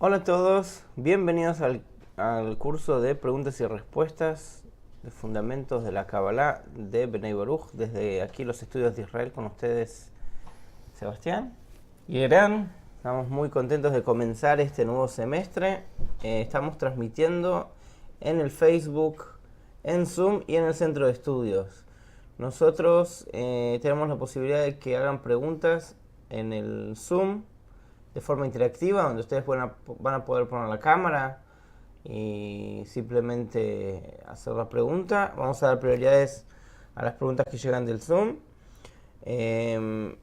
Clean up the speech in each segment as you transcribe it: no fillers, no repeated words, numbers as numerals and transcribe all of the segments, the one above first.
Hola a todos, bienvenidos al curso de preguntas y respuestas de fundamentos de la Kabbalah de Bnei Baruch, desde aquí los estudios de Israel con ustedes, Sebastián y Eran. Estamos muy contentos de comenzar este nuevo semestre. Estamos transmitiendo en el Facebook, en Zoom y en el centro de estudios. Nosotros tenemos la posibilidad de que hagan preguntas en el Zoom de forma interactiva, donde ustedes van a poder poner la cámara y simplemente hacer la pregunta. Vamos a dar prioridades a las preguntas que llegan del Zoom. También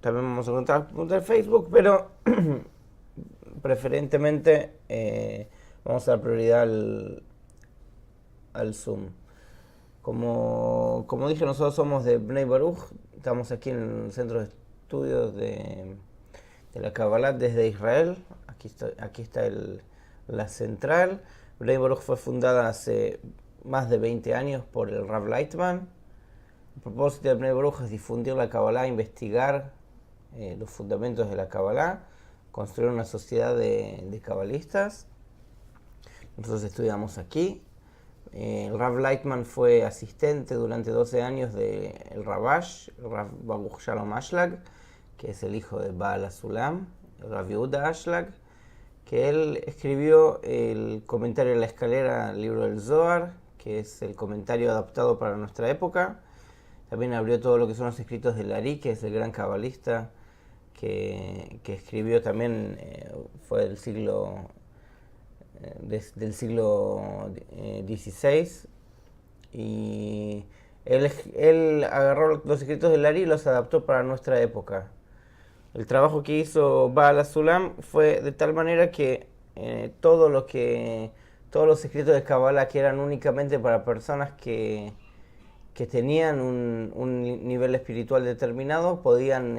vamos a contar las preguntas de Facebook, pero preferentemente vamos a dar prioridad al Zoom. Como dije, nosotros somos de Bnei Baruch, estamos aquí en el centro de estudios de la Kabbalah desde Israel. Aquí está la central. Bnei Baruch fue fundada hace más de 20 años por el Rav Lightman. El propósito de Bnei Baruch es difundir la Kabbalah, investigar los fundamentos de la Kabbalah, construir una sociedad de kabalistas. Nosotros estudiamos aquí. El Rav Lightman fue asistente durante 12 años del Rabash, el Rav Baruch Shalom Ashlag, que es el hijo de Baal HaSulam, el Rav Yehuda Ashlag, que él escribió el comentario de la escalera al libro del Zohar, que es el comentario adaptado para nuestra época. También abrió todo lo que son los escritos del Ari, que es el gran cabalista que escribió también, fue del siglo XVI, y él agarró los escritos del Ari y los adaptó para nuestra época. El trabajo que hizo Baal HaSulam fue de tal manera que todos los escritos de Kabbalah que eran únicamente para personas que tenían un nivel espiritual determinado podían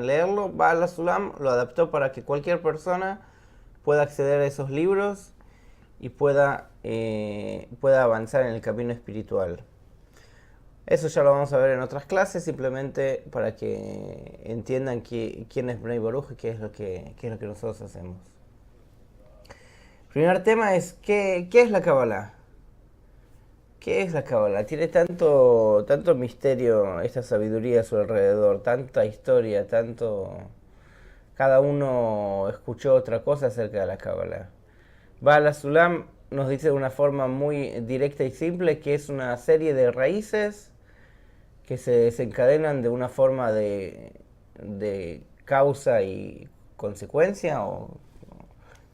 leerlo. Baal HaSulam lo adaptó para que cualquier persona pueda acceder a esos libros y pueda avanzar en el camino espiritual. Eso ya lo vamos a ver en otras clases, simplemente para que entiendan quién es Bnei Baruch y qué es lo que nosotros hacemos. El primer tema es ¿qué es la Kabbalah? ¿Qué es la Kabbalah? Tiene tanto misterio esta sabiduría a su alrededor, tanta historia, cada uno escuchó otra cosa acerca de la Kabbalah. Baal HaSulam nos dice de una forma muy directa y simple que es una serie de raíces que se desencadenan de una forma de causa y consecuencia, o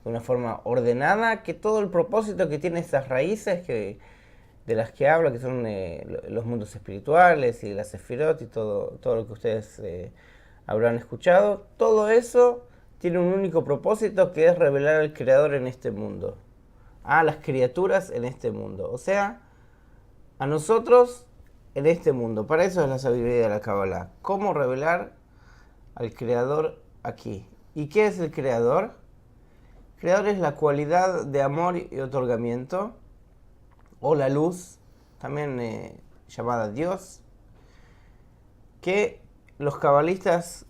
de una forma ordenada, que todo el propósito que tienen esas raíces de las que habla, que son los mundos espirituales y las sefirot y todo lo que ustedes habrán escuchado, todo eso tiene un único propósito, que es revelar al Creador en este mundo, a las criaturas en este mundo, o sea, a nosotros en este mundo. Para eso es la sabiduría de la Kabbalah. ¿Cómo revelar al Creador aquí? ¿Y qué es el Creador? El Creador es la cualidad de amor y otorgamiento, o la luz, también llamada Dios, que los kabalistas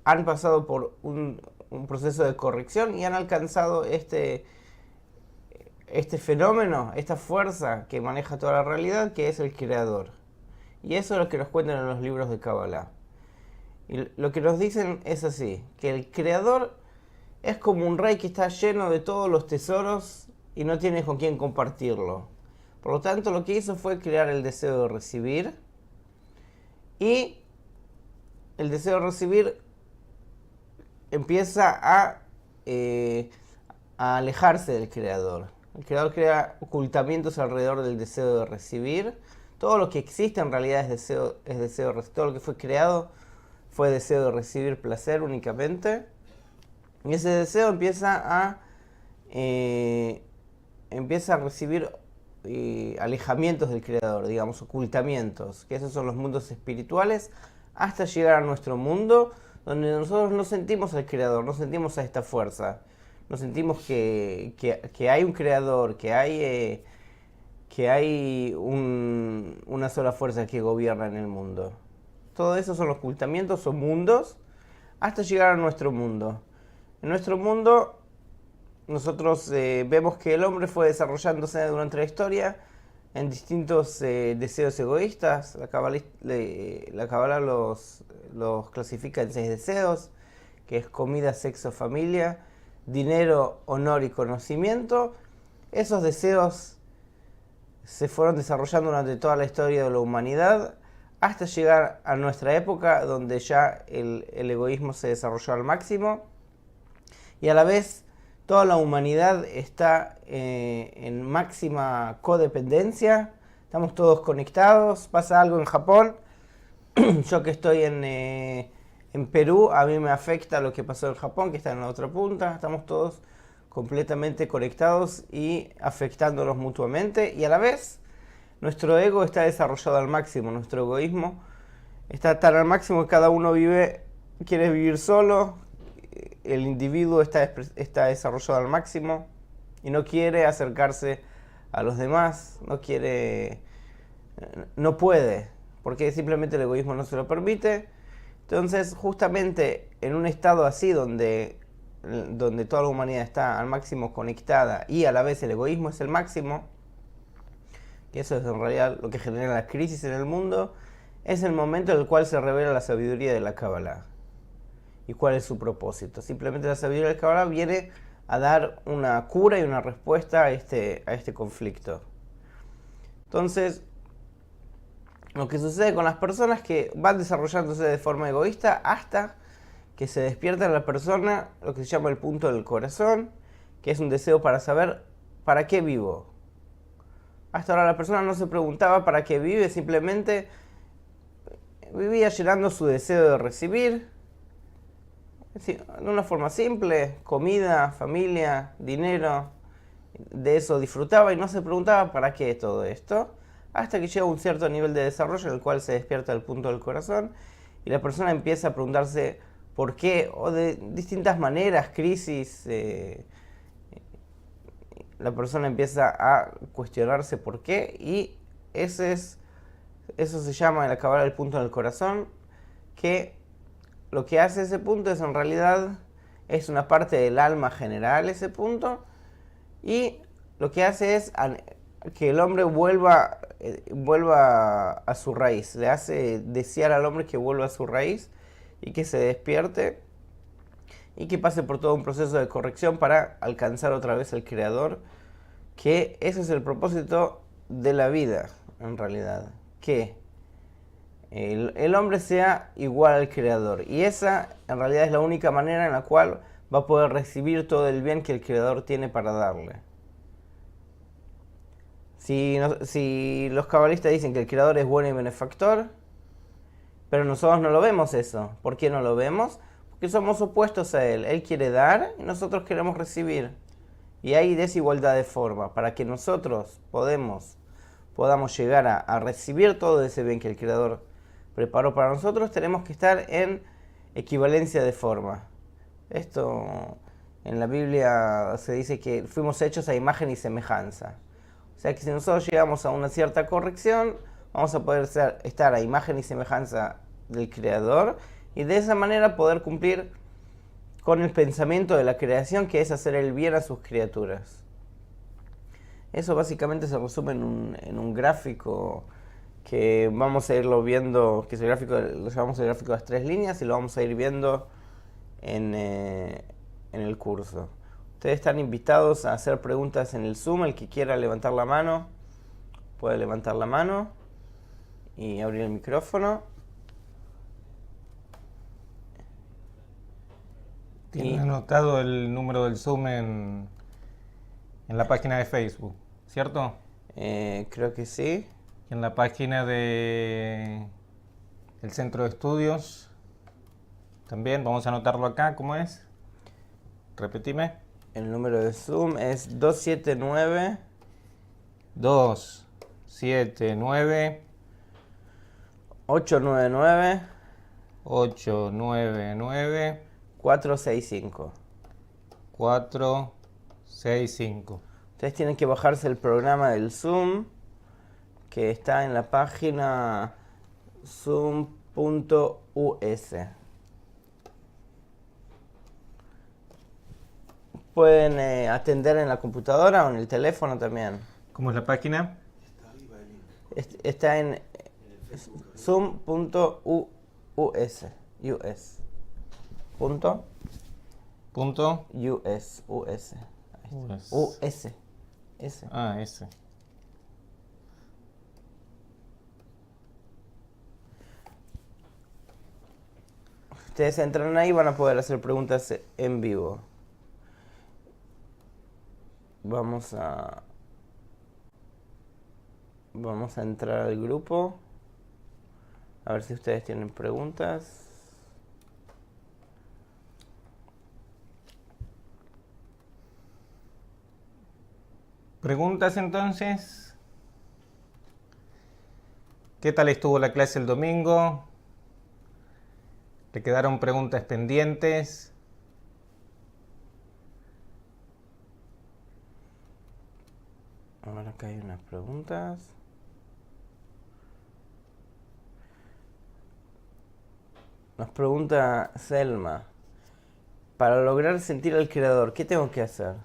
han pasado por un proceso de corrección y han alcanzado este fenómeno, esta fuerza que maneja toda la realidad, que es el Creador. Y eso es lo que nos cuentan en los libros de Kabbalah. Y lo que nos dicen es así, que el Creador es como un rey que está lleno de todos los tesoros y no tiene con quién compartirlo. Por lo tanto, lo que hizo fue crear el deseo de recibir, y el deseo de recibir empieza a alejarse del Creador. El Creador crea ocultamientos alrededor del deseo de recibir. Todo lo que existe en realidad es deseo, todo lo que fue creado fue deseo de recibir placer únicamente. Y ese deseo empieza a recibir alejamientos del Creador, digamos, ocultamientos, que esos son los mundos espirituales, hasta llegar a nuestro mundo, donde nosotros no sentimos al Creador, no sentimos a esta fuerza, no sentimos que hay un Creador, que hay una sola fuerza que gobierna en el mundo. Todo eso son ocultamientos, son mundos, hasta llegar a nuestro mundo. En nuestro mundo nosotros vemos que el hombre fue desarrollándose durante la historia en distintos deseos egoístas. La Kabbalah los clasifica en 6 deseos, que es comida, sexo, familia, dinero, honor y conocimiento. Esos deseos se fueron desarrollando durante toda la historia de la humanidad hasta llegar a nuestra época, donde ya el egoísmo se desarrolló al máximo y a la vez toda la humanidad está en máxima codependencia. Estamos todos conectados. Pasa algo en Japón, yo que estoy en Perú, a mí me afecta lo que pasó en Japón, que está en la otra punta. Estamos todos completamente conectados y afectándonos mutuamente, y a la vez nuestro ego está desarrollado al máximo. Nuestro egoísmo está tan al máximo que cada uno quiere vivir solo. El individuo está desarrollado al máximo y no quiere acercarse a los demás, no puede, porque simplemente el egoísmo no se lo permite. Entonces, justamente en un estado así donde toda la humanidad está al máximo conectada y a la vez el egoísmo es el máximo, que eso es en realidad lo que genera la crisis en el mundo, es el momento en el cual se revela la sabiduría de la Kabbalah. ¿Y cuál es su propósito? Simplemente la sabiduría de la Kabbalah viene a dar una cura y una respuesta a este conflicto. Entonces, lo que sucede con las personas que van desarrollándose de forma egoísta hasta que se despierta en la persona lo que se llama el punto del corazón, que es un deseo para saber para qué vivo. Hasta ahora la persona no se preguntaba para qué vive, simplemente vivía llenando su deseo de recibir, de una forma simple: comida, familia, dinero. De eso disfrutaba y no se preguntaba para qué todo esto, hasta que llega a un cierto nivel de desarrollo en el cual se despierta el punto del corazón y la persona empieza a preguntarse por qué, o de distintas maneras, crisis. La persona empieza a cuestionarse por qué, y eso se llama en la Kabbalah el punto del corazón, que lo que hace ese punto es, en realidad, es una parte del alma general ese punto, y lo que hace es que el hombre vuelva a su raíz. Le hace desear al hombre que vuelva a su raíz y que se despierte y que pase por todo un proceso de corrección para alcanzar otra vez al Creador, que ese es el propósito de la vida, en realidad, que el hombre sea igual al Creador, y esa en realidad es la única manera en la cual va a poder recibir todo el bien que el Creador tiene para darle. Si los cabalistas dicen que el Creador es bueno y benefactor, pero nosotros no lo vemos eso. ¿Por qué no lo vemos? Porque somos opuestos a Él. Él quiere dar y nosotros queremos recibir. Y hay desigualdad de forma. Para que nosotros podamos llegar a recibir todo ese bien que el Creador preparó para nosotros, tenemos que estar en equivalencia de forma. Esto en la Biblia se dice que fuimos hechos a imagen y semejanza. O sea que si nosotros llegamos a una cierta corrección, vamos a poder estar a imagen y semejanza del Creador, y de esa manera poder cumplir con el pensamiento de la creación, que es hacer el bien a sus criaturas. Eso básicamente se resume en un gráfico que vamos a irlo viendo, que es el gráfico, lo llamamos el gráfico de las 3 líneas, y lo vamos a ir viendo en el curso. Ustedes están invitados a hacer preguntas en el Zoom. El que quiera levantar la mano, puede levantar la mano y abrir el micrófono. Tienen anotado el número del Zoom en la página de Facebook, ¿cierto? Creo que sí. Y en la página del Centro de Estudios también. Vamos a anotarlo acá. ¿Cómo es? Repetime. El número de Zoom es 279 279 899 899 465. 465. Ustedes tienen que bajarse el programa del Zoom, que está en la página zoom.us. pueden atender en la computadora o en el teléfono también. ¿Cómo es la página? Está en zoom.us. Punto Punto. US. US. US. S. Ah, ese. Ustedes entran ahí y van a poder hacer preguntas en vivo. Vamos a entrar al grupo. A ver si ustedes tienen preguntas. Preguntas entonces. ¿Qué tal estuvo la clase el domingo? ¿Le quedaron preguntas pendientes? Ahora acá hay unas preguntas. Nos pregunta Selma. Para lograr sentir al creador, ¿qué tengo que hacer?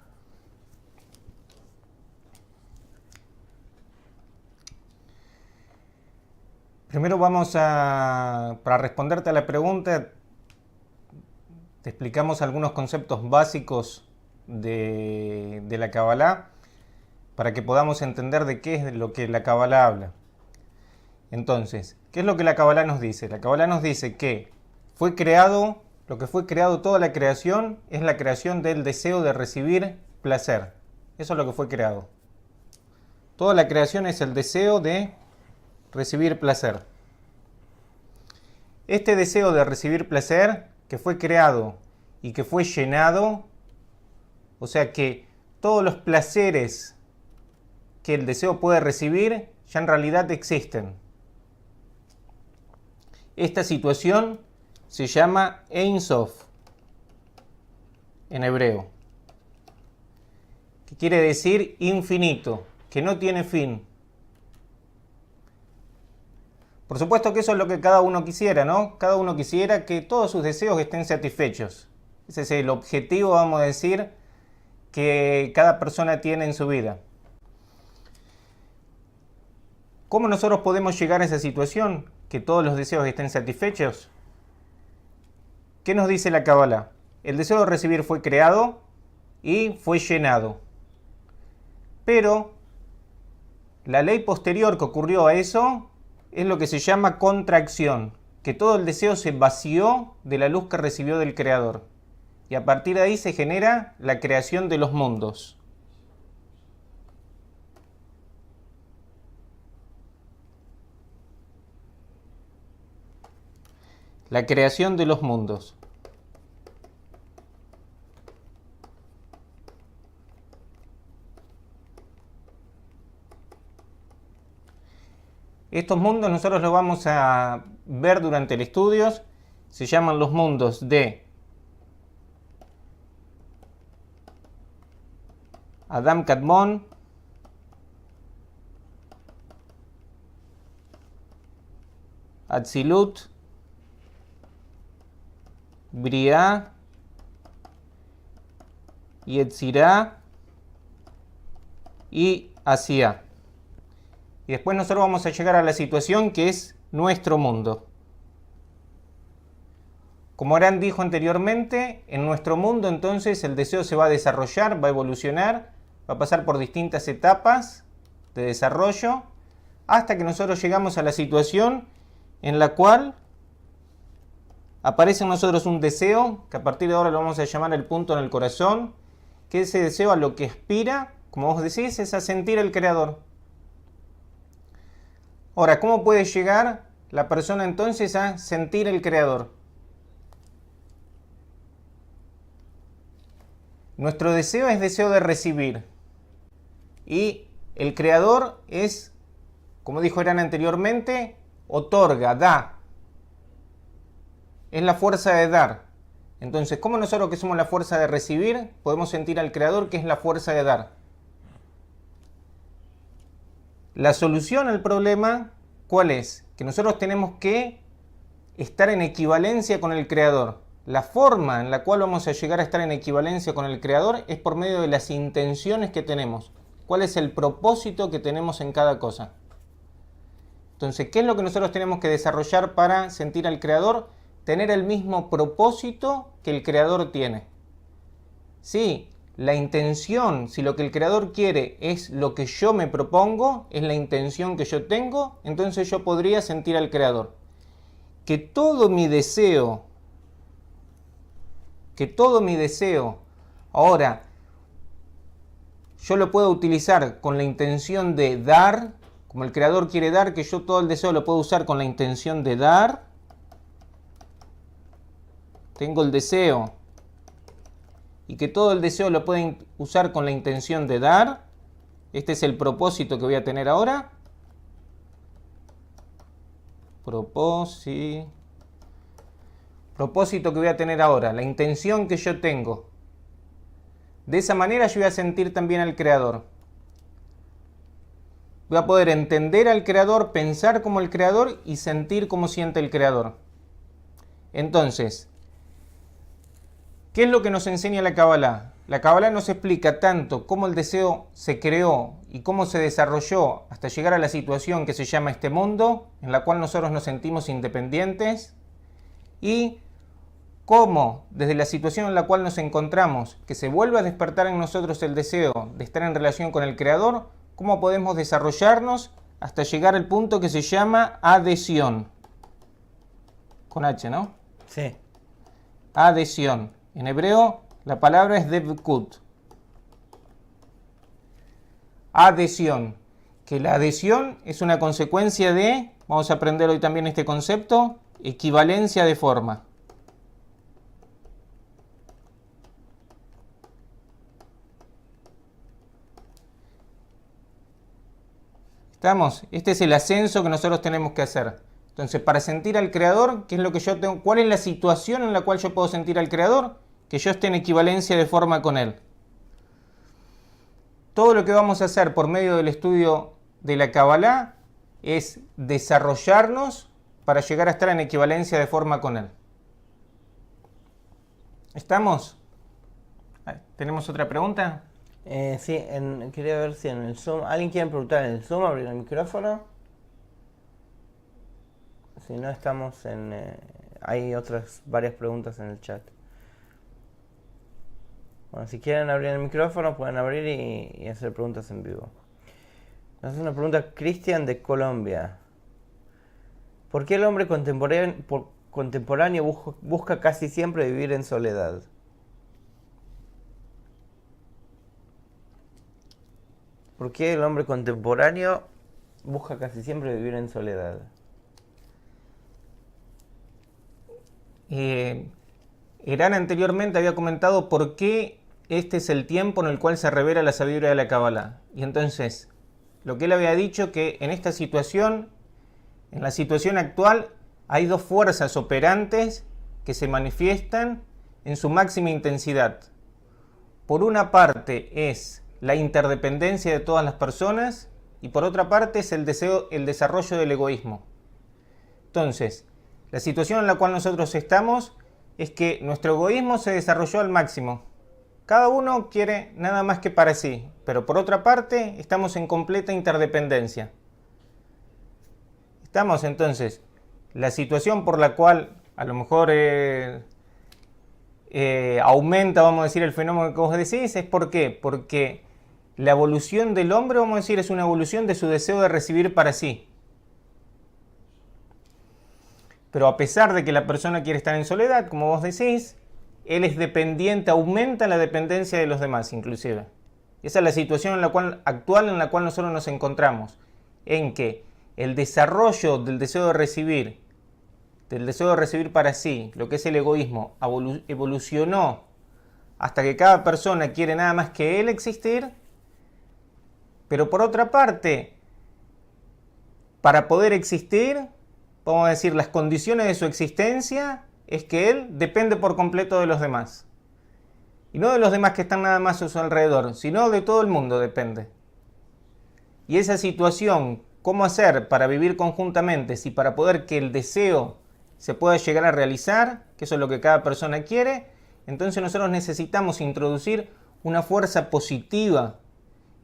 Primero para responderte a la pregunta, te explicamos algunos conceptos básicos de la Kabbalah para que podamos entender de qué es lo que la Kabbalah habla. Entonces, ¿qué es lo que la Kabbalah nos dice? La Kabbalah nos dice que lo que fue creado, toda la creación, es la creación del deseo de recibir placer. Eso es lo que fue creado. Toda la creación es el deseo de recibir placer. Este deseo de recibir placer que fue creado y que fue llenado, o sea que todos los placeres que el deseo puede recibir ya en realidad existen. Esta situación se llama Ein Sof en hebreo, que quiere decir infinito, que no tiene fin. Por supuesto que eso es lo que cada uno quisiera, ¿no? Cada uno quisiera que todos sus deseos estén satisfechos. Ese es el objetivo, vamos a decir, que cada persona tiene en su vida. ¿Cómo nosotros podemos llegar a esa situación? Que todos los deseos estén satisfechos. ¿Qué nos dice la Kabbalah? El deseo de recibir fue creado y fue llenado. Pero la ley posterior que ocurrió a eso es lo que se llama contracción, que todo el deseo se vació de la luz que recibió del Creador. Y a partir de ahí se genera la creación de los mundos. La creación de los mundos. Estos mundos nosotros los vamos a ver durante el estudio. Se llaman los mundos de Adam Kadmon, Atzilut, Briah, Yetzirah y Asiá. Y después nosotros vamos a llegar a la situación que es nuestro mundo. Como Arán dijo anteriormente, en nuestro mundo entonces el deseo se va a desarrollar, va a evolucionar, va a pasar por distintas etapas de desarrollo, hasta que nosotros llegamos a la situación en la cual aparece en nosotros un deseo, que a partir de ahora lo vamos a llamar el punto en el corazón, que ese deseo a lo que aspira, como vos decís, es a sentir el Creador. Ahora, ¿cómo puede llegar la persona entonces a sentir el Creador? Nuestro deseo es deseo de recibir. Y el Creador es, como dijo Irán anteriormente, otorga, da. Es la fuerza de dar. Entonces, ¿cómo nosotros que somos la fuerza de recibir podemos sentir al Creador que es la fuerza de dar? La solución al problema, ¿cuál es? Que nosotros tenemos que estar en equivalencia con el Creador. la forma en la cual vamos a llegar a estar en equivalencia con el Creador es por medio de las intenciones que tenemos. ¿Cuál es el propósito que tenemos en cada cosa? Entonces, ¿qué es lo que nosotros tenemos que desarrollar para sentir al Creador? Tener el mismo propósito que el Creador tiene. Sí, la intención, si lo que el Creador quiere es lo que yo me propongo, es la intención que yo tengo, entonces yo podría sentir al Creador. Que todo mi deseo, ahora, yo lo puedo utilizar con la intención de dar, como el Creador quiere dar, que yo todo el deseo lo puedo usar con la intención de dar. Tengo el deseo y que todo el deseo lo pueden usar con la intención de dar. Este es el propósito que voy a tener ahora. Propósito que voy a tener ahora, la intención que yo tengo. De esa manera yo voy a sentir también al Creador. Voy a poder entender al Creador, pensar como el Creador y sentir como siente el Creador. Entonces, ¿qué es lo que nos enseña la Kabbalah? La Kabbalah nos explica tanto cómo el deseo se creó y cómo se desarrolló hasta llegar a la situación que se llama este mundo, en la cual nosotros nos sentimos independientes, y cómo desde la situación en la cual nos encontramos, que se vuelve a despertar en nosotros el deseo de estar en relación con el Creador, cómo podemos desarrollarnos hasta llegar al punto que se llama adhesión. Con H, ¿no? Sí. Adhesión. En hebreo la palabra es devkut. Adhesión. Que la adhesión es una consecuencia de, vamos a aprender hoy también este concepto, equivalencia de forma. ¿Estamos? Este es el ascenso que nosotros tenemos que hacer. Entonces, para sentir al Creador, ¿qué es lo que yo tengo? ¿Cuál es la situación en la cual yo puedo sentir al Creador? Que yo esté en equivalencia de forma con Él. Todo lo que vamos a hacer por medio del estudio de la Kabbalah es desarrollarnos para llegar a estar en equivalencia de forma con Él. ¿Estamos? ¿Tenemos otra pregunta? Sí, quería ver si en el Zoom... ¿Alguien quiere preguntar en el Zoom? ¿Abrir el micrófono? Si no, estamos en... hay varias preguntas en el chat. Bueno, si quieren abrir el micrófono, pueden abrir y hacer preguntas en vivo. Nos hace una pregunta Cristian de Colombia. ¿Por qué el hombre contemporáneo busca casi siempre vivir en soledad? ¿Por qué el hombre contemporáneo busca casi siempre vivir en soledad? Irán anteriormente había comentado por qué este es el tiempo en el cual se revela la sabiduría de la Kabbalah. Y entonces, lo que él había dicho que en esta situación, en la situación actual, hay dos fuerzas operantes que se manifiestan en su máxima intensidad. Por una parte es la interdependencia de todas las personas y por otra parte es el desarrollo del egoísmo. Entonces, la situación en la cual nosotros estamos es que nuestro egoísmo se desarrolló al máximo. Cada uno quiere nada más que para sí, pero por otra parte estamos en completa interdependencia. Estamos entonces, la situación por la cual a lo mejor aumenta, vamos a decir, el fenómeno que vos decís, ¿es por qué? Porque la evolución del hombre, vamos a decir, es una evolución de su deseo de recibir para sí. Pero a pesar de que la persona quiere estar en soledad, como vos decís, él es dependiente, aumenta la dependencia de los demás inclusive. Esa es la situación actual en la cual nosotros nos encontramos, en que el desarrollo del deseo de recibir para sí, lo que es el egoísmo, evolucionó hasta que cada persona quiere nada más que él existir, pero por otra parte, para poder existir, vamos a decir, las condiciones de su existencia es que él depende por completo de los demás. Y no de los demás que están nada más a su alrededor, sino de todo el mundo depende. Y esa situación, ¿cómo hacer para vivir conjuntamente? Si para poder que el deseo se pueda llegar a realizar, que eso es lo que cada persona quiere. Entonces nosotros necesitamos introducir una fuerza positiva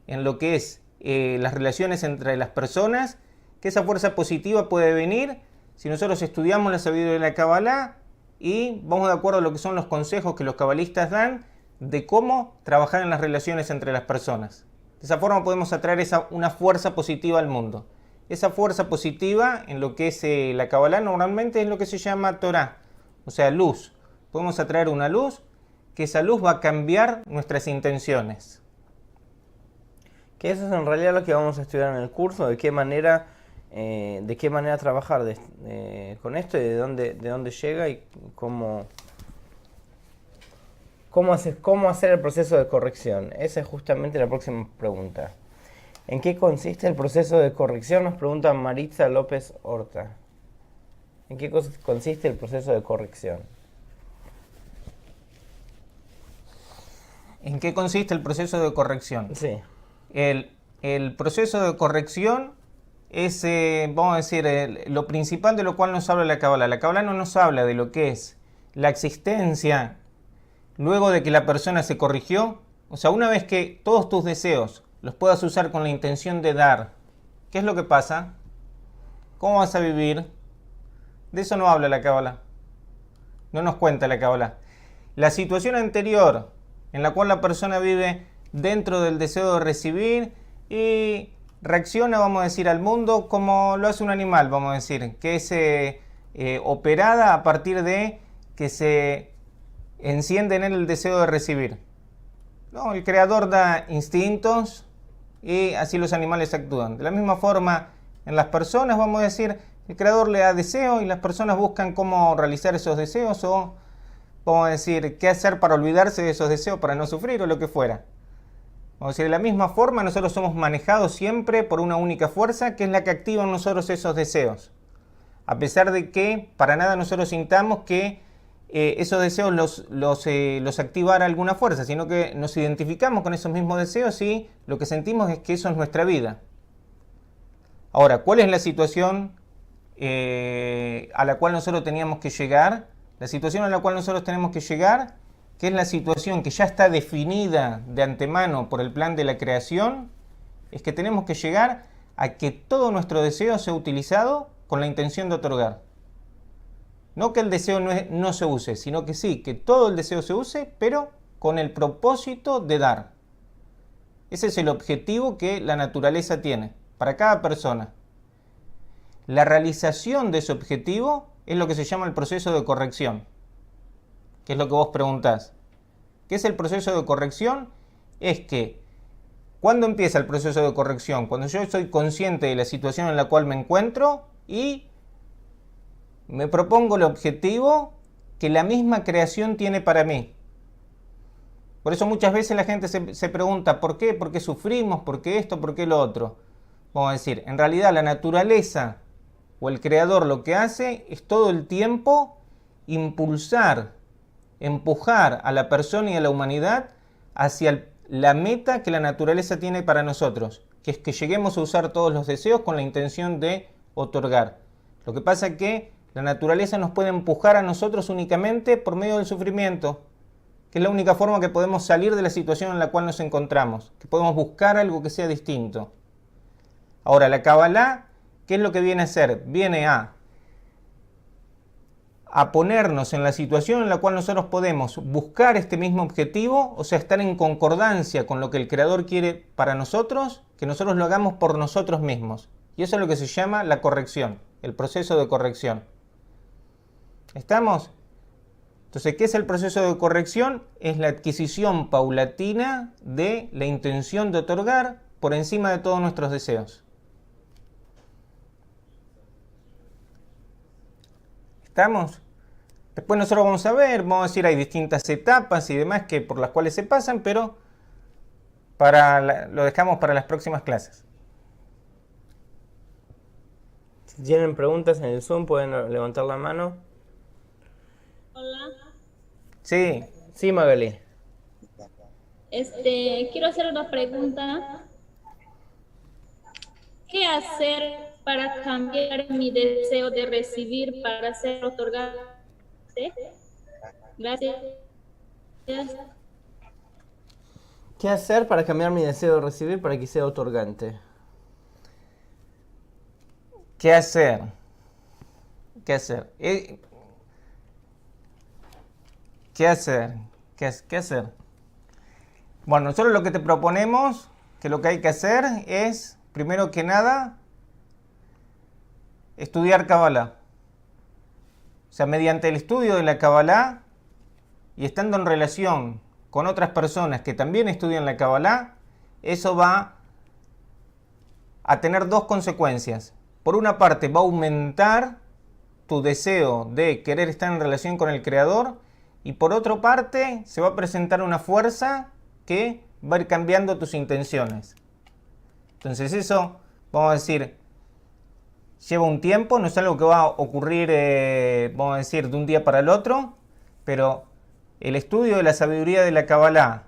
en lo que es las relaciones entre las personas, que esa fuerza positiva puede venir si nosotros estudiamos la sabiduría de la Kabbalah y vamos de acuerdo a lo que son los consejos que los cabalistas dan de cómo trabajar en las relaciones entre las personas. De esa forma podemos atraer una fuerza positiva al mundo. Esa fuerza positiva en lo que es la Kabbalah normalmente es lo que se llama Torah, o sea, luz. Podemos atraer una luz, que esa luz va a cambiar nuestras intenciones. Que eso es en realidad lo que vamos a estudiar en el curso, de qué manera trabajar con esto y de dónde llega y cómo hacer el proceso de corrección. Esa es justamente la próxima pregunta. ¿En qué consiste el proceso de corrección? Nos pregunta Maritza López Horta. ¿En qué consiste el proceso de corrección? ¿En qué consiste el proceso de corrección? Sí. El proceso de corrección es, vamos a decir, lo principal de lo cual nos habla la Kabbalah. La Kabbalah no nos habla de lo que es la existencia luego de que la persona se corrigió. O sea, una vez que todos tus deseos los puedas usar con la intención de dar, ¿qué es lo que pasa? ¿Cómo vas a vivir? De eso no habla la Kabbalah. No nos cuenta la Kabbalah. La situación anterior, en la cual la persona vive dentro del deseo de recibir y reacciona, vamos a decir, al mundo como lo hace un animal, vamos a decir, que es operada a partir de que se enciende en él el deseo de recibir. No, el creador da instintos y así los animales actúan. De la misma forma, en las personas, vamos a decir, el creador le da deseo y las personas buscan cómo realizar esos deseos o, vamos a decir, qué hacer para olvidarse de esos deseos, para no sufrir o lo que fuera. Vamos a decir, de la misma forma, nosotros somos manejados siempre por una única fuerza, que es la que activa en nosotros esos deseos. A pesar de que para nada nosotros sintamos que esos deseos los activara alguna fuerza, sino que nos identificamos con esos mismos deseos y lo que sentimos es que eso es nuestra vida. Ahora, ¿cuál es la situación a la cual nosotros teníamos que llegar? La situación a la cual nosotros tenemos que llegar, que es la situación que ya está definida de antemano por el plan de la creación, es que tenemos que llegar a que todo nuestro deseo sea utilizado con la intención de otorgar. No que el deseo no se use, sino que sí, que todo el deseo se use, pero con el propósito de dar. Ese es el objetivo que la naturaleza tiene para cada persona. La realización de ese objetivo es lo que se llama el proceso de corrección, que es lo que vos preguntás. ¿Qué es el proceso de corrección? Es que, ¿cuándo empieza el proceso de corrección? Cuando yo soy consciente de la situación en la cual me encuentro y me propongo el objetivo que la misma creación tiene para mí. Por eso muchas veces la gente se pregunta, ¿por qué? ¿Por qué sufrimos? ¿Por qué esto? ¿Por qué lo otro? Vamos a decir, en realidad la naturaleza o el creador lo que hace es todo el tiempo impulsar, empujar a la persona y a la humanidad hacia la meta que la naturaleza tiene para nosotros, que es que lleguemos a usar todos los deseos con la intención de otorgar. Lo que pasa es que la naturaleza nos puede empujar a nosotros únicamente por medio del sufrimiento, que es la única forma que podemos salir de la situación en la cual nos encontramos, que podemos buscar algo que sea distinto. Ahora, la Kabbalah, ¿qué es lo que viene a hacer? Viene a ponernos en la situación en la cual nosotros podemos buscar este mismo objetivo, o sea, estar en concordancia con lo que el Creador quiere para nosotros, que nosotros lo hagamos por nosotros mismos. Y eso es lo que se llama la corrección, el proceso de corrección. ¿Estamos? Entonces, ¿qué es el proceso de corrección? Es la adquisición paulatina de la intención de otorgar por encima de todos nuestros deseos. ¿Estamos? Después nosotros vamos a ver, vamos a decir, hay distintas etapas y demás que por las cuales se pasan, pero lo dejamos para las próximas clases. Si tienen preguntas en el Zoom, pueden levantar la mano. Hola. Sí, sí, Magali. Quiero hacer una pregunta. ¿Qué hacer para cambiar mi deseo de recibir para ser otorgado. ¿Sí? Gracias. ¿Qué hacer para cambiar mi deseo de recibir para que sea otorgante? ¿Qué hacer? ¿Qué hacer? ¿Qué hacer? ¿Qué hacer? Bueno, nosotros lo que te proponemos, que lo que hay que hacer es, primero que nada, estudiar Kabbalah. O sea, mediante el estudio de la Kabbalah y estando en relación con otras personas que también estudian la Kabbalah, eso va a tener dos consecuencias. Por una parte, va a aumentar tu deseo de querer estar en relación con el Creador, y por otra parte, se va a presentar una fuerza que va a ir cambiando tus intenciones. Entonces eso, vamos a decir, lleva un tiempo, no es algo que va a ocurrir, vamos a decir, de un día para el otro, pero el estudio de la sabiduría de la Kabbalah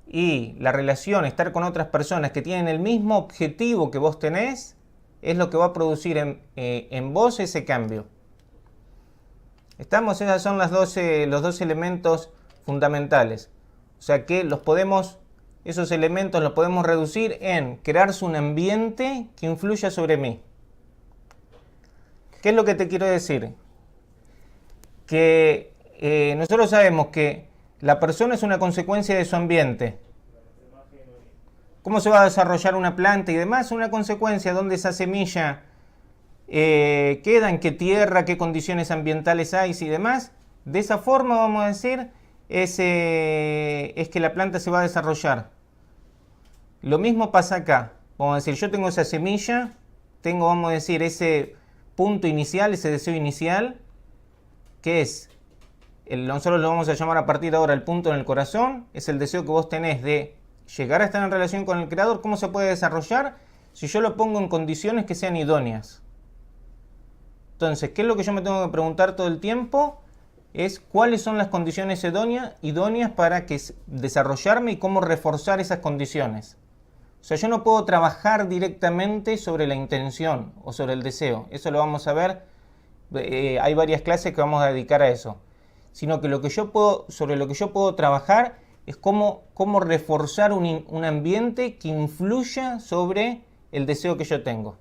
y la relación, estar con otras personas que tienen el mismo objetivo que vos tenés, es lo que va a producir en vos ese cambio. ¿Estamos? Esos son los dos elementos fundamentales. O sea que esos elementos los podemos reducir en crearse un ambiente que influya sobre mí. ¿Qué es lo que te quiero decir? Que nosotros sabemos que la persona es una consecuencia de su ambiente. ¿Cómo se va a desarrollar una planta y demás? Una consecuencia donde esa semilla queda, en qué tierra, qué condiciones ambientales hay y demás. De esa forma, vamos a decir, es que la planta se va a desarrollar. Lo mismo pasa acá. Vamos a decir, yo tengo esa semilla, tengo, vamos a decir, ese punto inicial, ese deseo inicial, que es, nosotros lo vamos a llamar a partir de ahora el punto en el corazón, es el deseo que vos tenés de llegar a estar en relación con el Creador. ¿Cómo se puede desarrollar? Si yo lo pongo en condiciones que sean idóneas. Entonces, ¿qué es lo que yo me tengo que preguntar todo el tiempo? Es cuáles son las condiciones idóneas para desarrollarme y cómo reforzar esas condiciones. O sea, yo no puedo trabajar directamente sobre la intención o sobre el deseo. Eso lo vamos a ver. Hay varias clases que vamos a dedicar a eso. Sino que sobre lo que yo puedo trabajar es cómo reforzar un ambiente que influya sobre el deseo que yo tengo.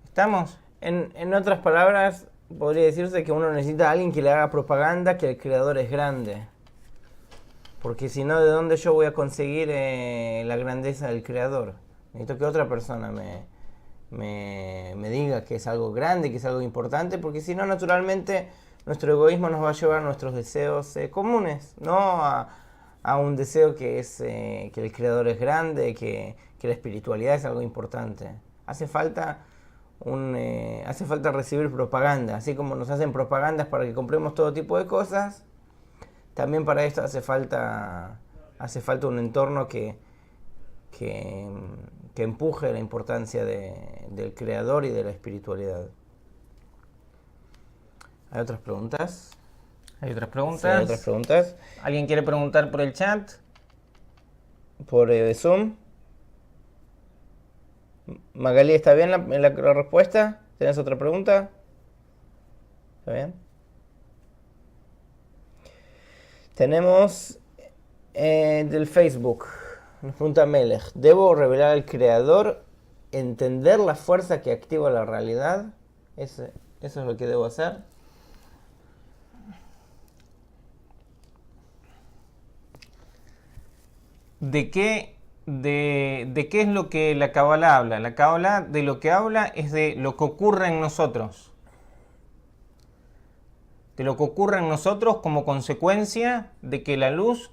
¿Estamos? En otras palabras, podría decirse que uno necesita a alguien que le haga propaganda que el Creador es grande. Porque si no, ¿de dónde yo voy a conseguir la grandeza del Creador? Necesito que otra persona me diga que es algo grande, que es algo importante, porque si no, naturalmente, nuestro egoísmo nos va a llevar a nuestros deseos comunes, no a un deseo que es que el Creador es grande, que la espiritualidad es algo importante. Hace falta recibir propaganda, así como nos hacen propagandas para que compremos todo tipo de cosas. También para esto hace falta un entorno que empuje la importancia del Creador y de la espiritualidad. ¿Hay otras preguntas? ¿Hay otras preguntas? Sí, hay otras preguntas. ¿Alguien quiere preguntar por el chat? Por Zoom. Magali, ¿está bien la respuesta? ¿Tienes otra pregunta? ¿Está bien? Tenemos del Facebook. Nos pregunta Melech. ¿Debo revelar al Creador, entender la fuerza que activa la realidad? Eso es lo que debo hacer. ¿De qué es lo que la Kabbalah habla? La Kabbalah de lo que habla es de lo que ocurre en nosotros. De lo que ocurre en nosotros como consecuencia de que la luz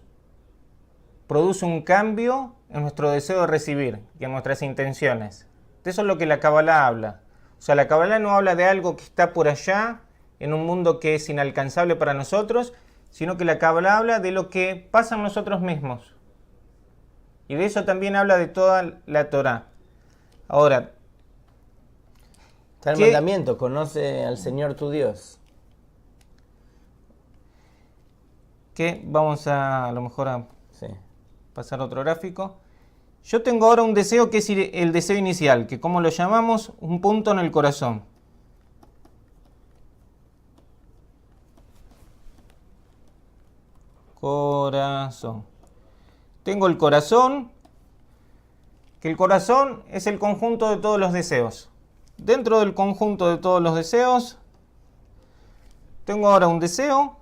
produce un cambio en nuestro deseo de recibir y en nuestras intenciones. De eso es lo que la Kabbalah habla. O sea, la Kabbalah no habla de algo que está por allá, en un mundo que es inalcanzable para nosotros, sino que la Kabbalah habla de lo que pasa en nosotros mismos. Y de eso también habla de toda la Torá. Ahora, está el mandamiento, conoce al Señor tu Dios. Que vamos a lo mejor a Sí. pasar a otro gráfico. Yo tengo ahora un deseo que es el deseo inicial, que ¿cómo lo llamamos? Un punto en el corazón. Corazón. Tengo el corazón, que el corazón es el conjunto de todos los deseos. Dentro del conjunto de todos los deseos, tengo ahora un deseo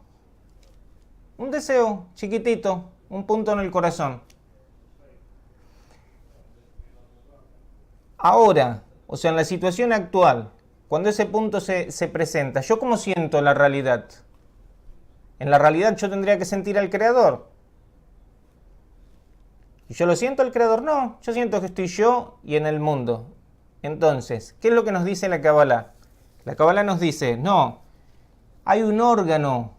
chiquitito, un punto en el corazón. Ahora, o sea, en la situación actual, cuando ese punto se presenta, ¿yo cómo siento la realidad? En la realidad yo tendría que sentir al Creador. ¿Y yo lo siento al Creador? No, yo siento que estoy yo y en el mundo. Entonces, ¿qué es lo que nos dice la Kabbalah? La Kabbalah nos dice, no, hay un órgano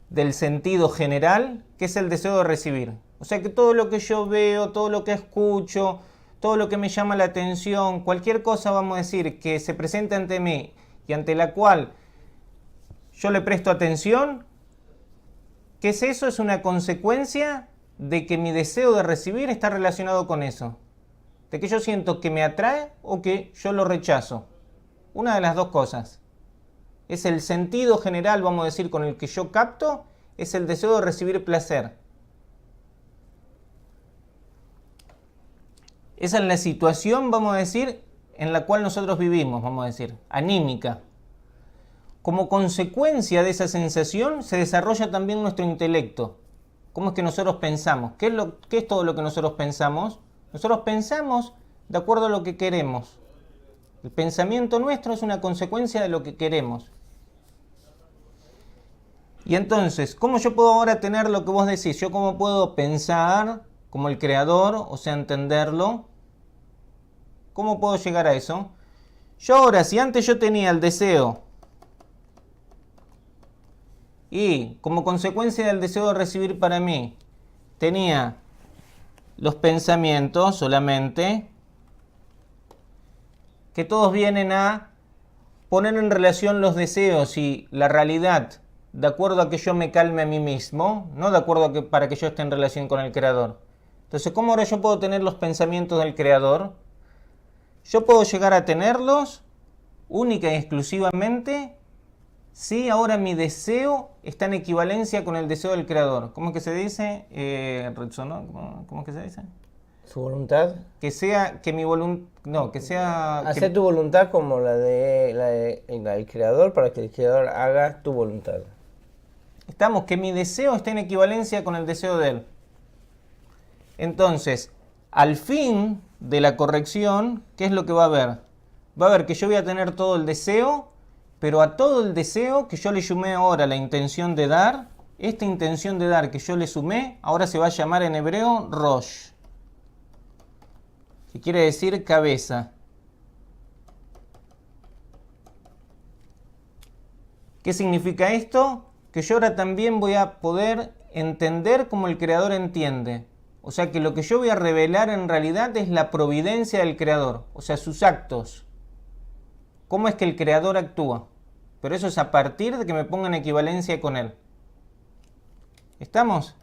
del sentido general que es el deseo de recibir. O sea que todo lo que yo veo, todo lo que escucho, todo lo que me llama la atención, cualquier cosa, vamos a decir, que se presenta ante mí y ante la cual yo le presto atención, ¿qué es eso? Es una consecuencia de que mi deseo de recibir está relacionado con eso. De que yo siento que me atrae o que yo lo rechazo. Una de las dos cosas. Es el sentido general, vamos a decir, con el que yo capto, es el deseo de recibir placer. Esa es la situación, vamos a decir, en la cual nosotros vivimos, vamos a decir, anímica. Como consecuencia de esa sensación se desarrolla también nuestro intelecto. ¿Cómo es que nosotros pensamos? ¿Qué es todo lo que nosotros pensamos? Nosotros pensamos de acuerdo a lo que queremos. El pensamiento nuestro es una consecuencia de lo que queremos. Y entonces, ¿cómo yo puedo ahora tener lo que vos decís? ¿Yo cómo puedo pensar como el creador, o sea, entenderlo? ¿Cómo puedo llegar a eso? Yo ahora, si antes yo tenía el deseo y como consecuencia del deseo de recibir para mí, tenía los pensamientos solamente, que todos vienen a poner en relación los deseos y la realidad de acuerdo a que yo me calme a mí mismo, no de acuerdo a que para que yo esté en relación con el Creador. Entonces, ¿cómo ahora yo puedo tener los pensamientos del Creador? Yo puedo llegar a tenerlos única y exclusivamente si ahora mi deseo está en equivalencia con el deseo del Creador. ¿Cómo es que se dice? ¿Cómo es que se dice? Su voluntad. Que sea, que mi voluntad, no, que sea... Hacer tu voluntad como la del Creador para que el Creador haga tu voluntad. Estamos, que mi deseo esté en equivalencia con el deseo de Él. Entonces, al fin de la corrección, ¿qué es lo que va a haber? Va a haber que yo voy a tener todo el deseo, pero a todo el deseo que yo le sumé ahora la intención de dar, esta intención de dar que yo le sumé, ahora se va a llamar en hebreo Rosh, que quiere decir cabeza. ¿Qué significa esto? Que yo ahora también voy a poder entender como el Creador entiende. O sea que lo que yo voy a revelar en realidad es la providencia del Creador, o sea, sus actos. ¿Cómo es que el Creador actúa? Pero eso es a partir de que me ponga en equivalencia con Él. ¿Estamos?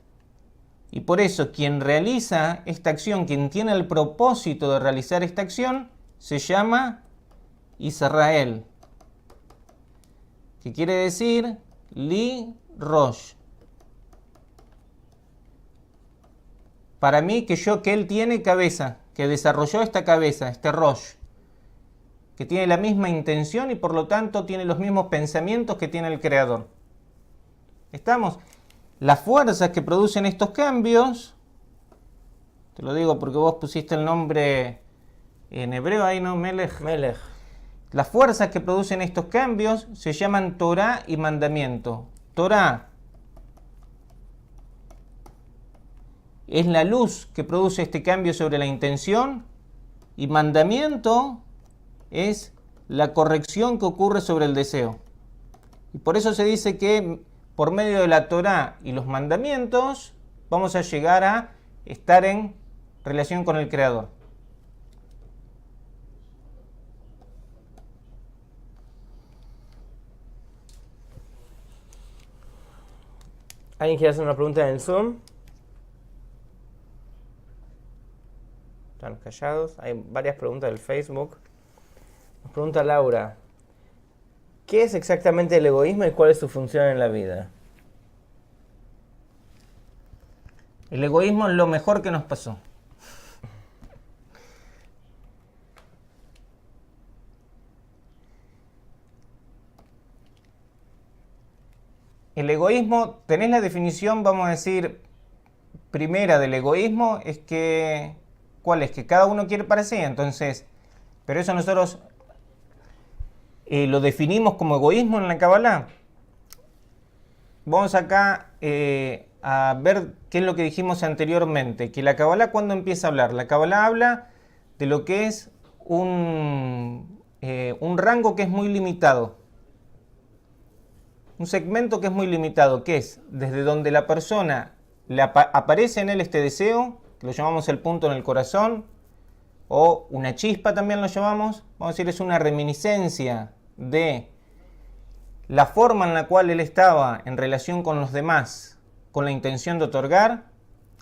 Y por eso quien realiza esta acción, quien tiene el propósito de realizar esta acción, se llama Israel. ¿Qué quiere decir? Li Rosh. Para mí, que él tiene cabeza, que desarrolló esta cabeza, este Rosh, que tiene la misma intención y por lo tanto tiene los mismos pensamientos que tiene el Creador. ¿Estamos? Las fuerzas que producen estos cambios, te lo digo porque vos pusiste el nombre en hebreo ahí, ¿no? Melech. Melech. Las fuerzas que producen estos cambios se llaman Torah y mandamiento. Torah es la luz que produce este cambio sobre la intención y mandamiento es la corrección que ocurre sobre el deseo. Y por eso se dice que por medio de la Torá y los mandamientos vamos a llegar a estar en relación con el Creador. ¿Alguien quiere hacer una pregunta en el Zoom? callados. Hay varias preguntas del Facebook. Nos pregunta Laura, ¿qué es exactamente el egoísmo y cuál es su función en la vida? El egoísmo es lo mejor que nos pasó. El egoísmo, tenés la definición, vamos a decir, primera del egoísmo, es que, ¿cuál es? Que cada uno quiere para sí, entonces, pero eso nosotros lo definimos como egoísmo en la Kabbalah. Vamos acá a ver qué es lo que dijimos anteriormente, que la Kabbalah, ¿cuándo empieza a hablar? La Kabbalah habla de lo que es un rango que es muy limitado. Un segmento que es muy limitado, que es desde donde la persona aparece en él este deseo, que lo llamamos el punto en el corazón, o una chispa también lo llamamos, vamos a decir, es una reminiscencia de la forma en la cual él estaba en relación con los demás, con la intención de otorgar.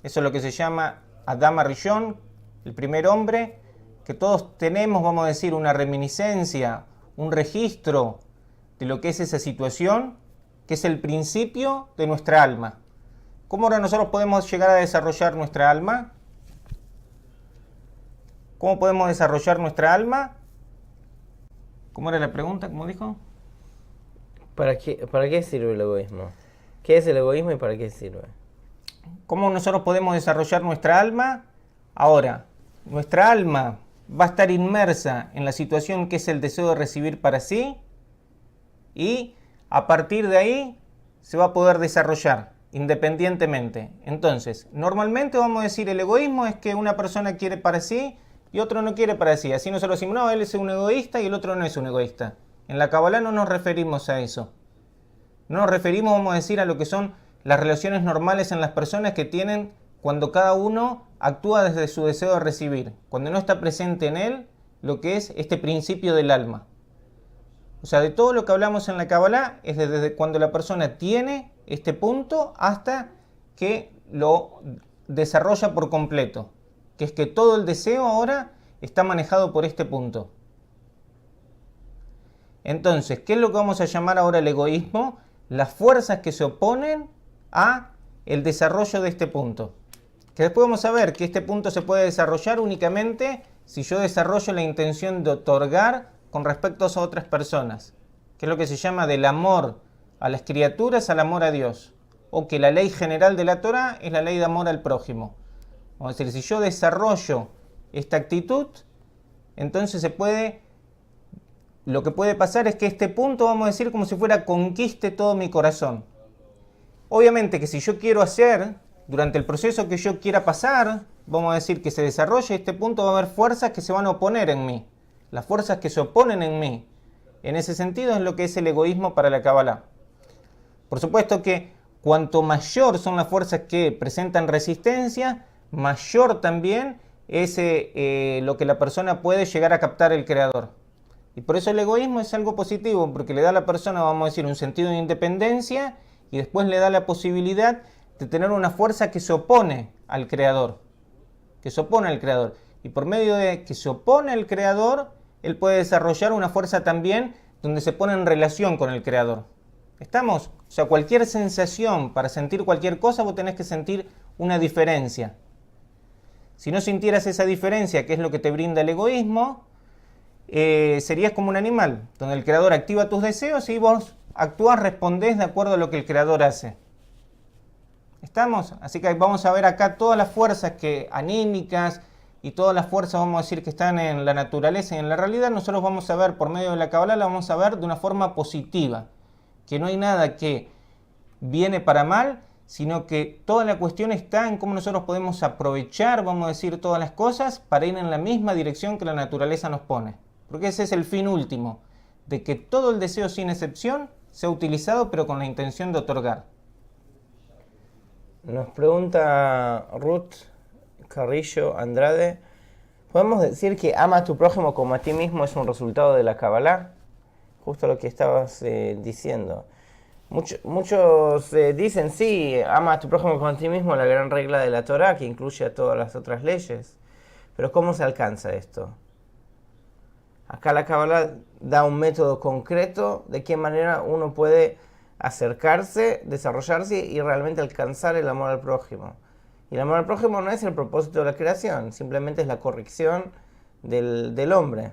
Eso es lo que se llama Adam Rishon, el primer hombre, que todos tenemos, vamos a decir, una reminiscencia, un registro de lo que es esa situación, que es el principio de nuestra alma. ¿Cómo ahora nosotros podemos llegar a desarrollar nuestra alma? ¿Cómo podemos desarrollar nuestra alma? ¿Cómo era la pregunta? ¿Cómo dijo? ¿Para qué sirve el egoísmo? ¿Qué es el egoísmo y para qué sirve? ¿Cómo nosotros podemos desarrollar nuestra alma? Ahora, nuestra alma va a estar inmersa en la situación que es el deseo de recibir para sí, y a partir de ahí se va a poder desarrollar independientemente. Entonces, normalmente vamos a decir el egoísmo es que una persona quiere para sí y otro no quiere para sí. Así nosotros decimos, no, él es un egoísta y el otro no es un egoísta. En la Kabbalah no nos referimos a eso. No nos referimos, vamos a decir, a lo que son las relaciones normales en las personas que tienen cuando cada uno actúa desde su deseo de recibir, cuando no está presente en él lo que es este principio del alma. O sea, de todo lo que hablamos en la Kabbalah es desde cuando la persona tiene este punto hasta que lo desarrolla por completo, que es que todo el deseo ahora está manejado por este punto. Entonces, ¿qué es lo que vamos a llamar ahora el egoísmo? Las fuerzas que se oponen a el desarrollo de este punto. Que después vamos a ver que este punto se puede desarrollar únicamente si yo desarrollo la intención de otorgar con respecto a otras personas, que es lo que se llama del amor a las criaturas al amor a Dios, o que la ley general de la Torah es la ley de amor al prójimo. Vamos a decir, si yo desarrollo esta actitud, entonces lo que puede pasar es que este punto, vamos a decir, como si fuera conquiste todo mi corazón. Obviamente que si yo quiero hacer, durante el proceso que yo quiera pasar, vamos a decir que se desarrolle este punto, va a haber fuerzas que se van a oponer en mí. Las fuerzas que se oponen en mí. En ese sentido es lo que es el egoísmo para la Kabbalah. Por supuesto que cuanto mayor son las fuerzas que presentan resistencia, mayor también es lo que la persona puede llegar a captar el Creador. Y por eso el egoísmo es algo positivo, porque le da a la persona, vamos a decir, un sentido de independencia y después le da la posibilidad de tener una fuerza que se opone al Creador. Que se opone al Creador. Y por medio de que se opone al Creador, él puede desarrollar una fuerza también donde se pone en relación con el Creador. ¿Estamos? O sea, cualquier sensación, para sentir cualquier cosa, vos tenés que sentir una diferencia. Si no sintieras esa diferencia, que es lo que te brinda el egoísmo, serías como un animal, donde el Creador activa tus deseos y vos actuás, respondés de acuerdo a lo que el Creador hace. ¿Estamos? Así que vamos a ver acá todas las fuerzas anímicas y todas las fuerzas, vamos a decir, que están en la naturaleza y en la realidad. Nosotros vamos a ver por medio de la Kabbalah, la vamos a ver de una forma positiva, que no hay nada que viene para mal, sino que toda la cuestión está en cómo nosotros podemos aprovechar, vamos a decir, todas las cosas para ir en la misma dirección que la naturaleza nos pone. Porque ese es el fin último, de que todo el deseo sin excepción sea utilizado pero con la intención de otorgar. Nos pregunta Ruth Carrillo Andrade, ¿podemos decir que ama a tu prójimo como a ti mismo es un resultado de la Kabbalah? Justo lo que estabas diciendo. Muchos dicen, sí, ama a tu prójimo como a ti mismo, la gran regla de la Torah, que incluye a todas las otras leyes. Pero ¿cómo se alcanza esto? Acá la Kabbalah da un método concreto de qué manera uno puede acercarse, desarrollarse y realmente alcanzar el amor al prójimo. Y el amor al prójimo no es el propósito de la creación, simplemente es la corrección del hombre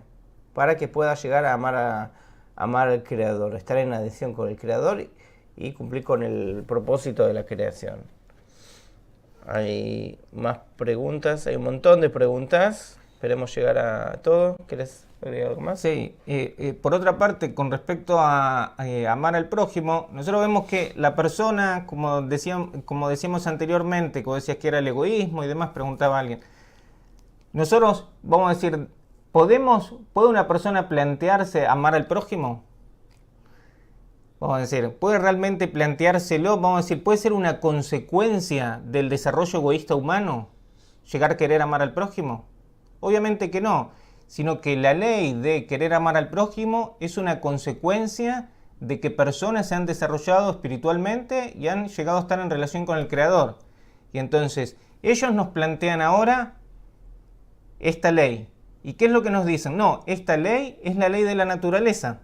para que pueda llegar a amar al Creador, estar en adhesión con el Creador y cumplir con el propósito de la creación. Hay más preguntas, hay un montón de preguntas. Esperemos llegar a todo. ¿Querés agregar algo más? Sí, por otra parte, con respecto a amar al prójimo, nosotros vemos que la persona, como decíamos anteriormente, como decías que era el egoísmo y demás, preguntaba alguien. Nosotros, vamos a decir, ¿puede una persona plantearse amar al prójimo? Vamos a decir, ¿puede realmente planteárselo? Vamos a decir, ¿puede ser una consecuencia del desarrollo egoísta humano llegar a querer amar al prójimo? Obviamente que no, sino que la ley de querer amar al prójimo es una consecuencia de que personas se han desarrollado espiritualmente y han llegado a estar en relación con el Creador. Y entonces, ellos nos plantean ahora esta ley. ¿Y qué es lo que nos dicen? No, esta ley es la ley de la naturaleza.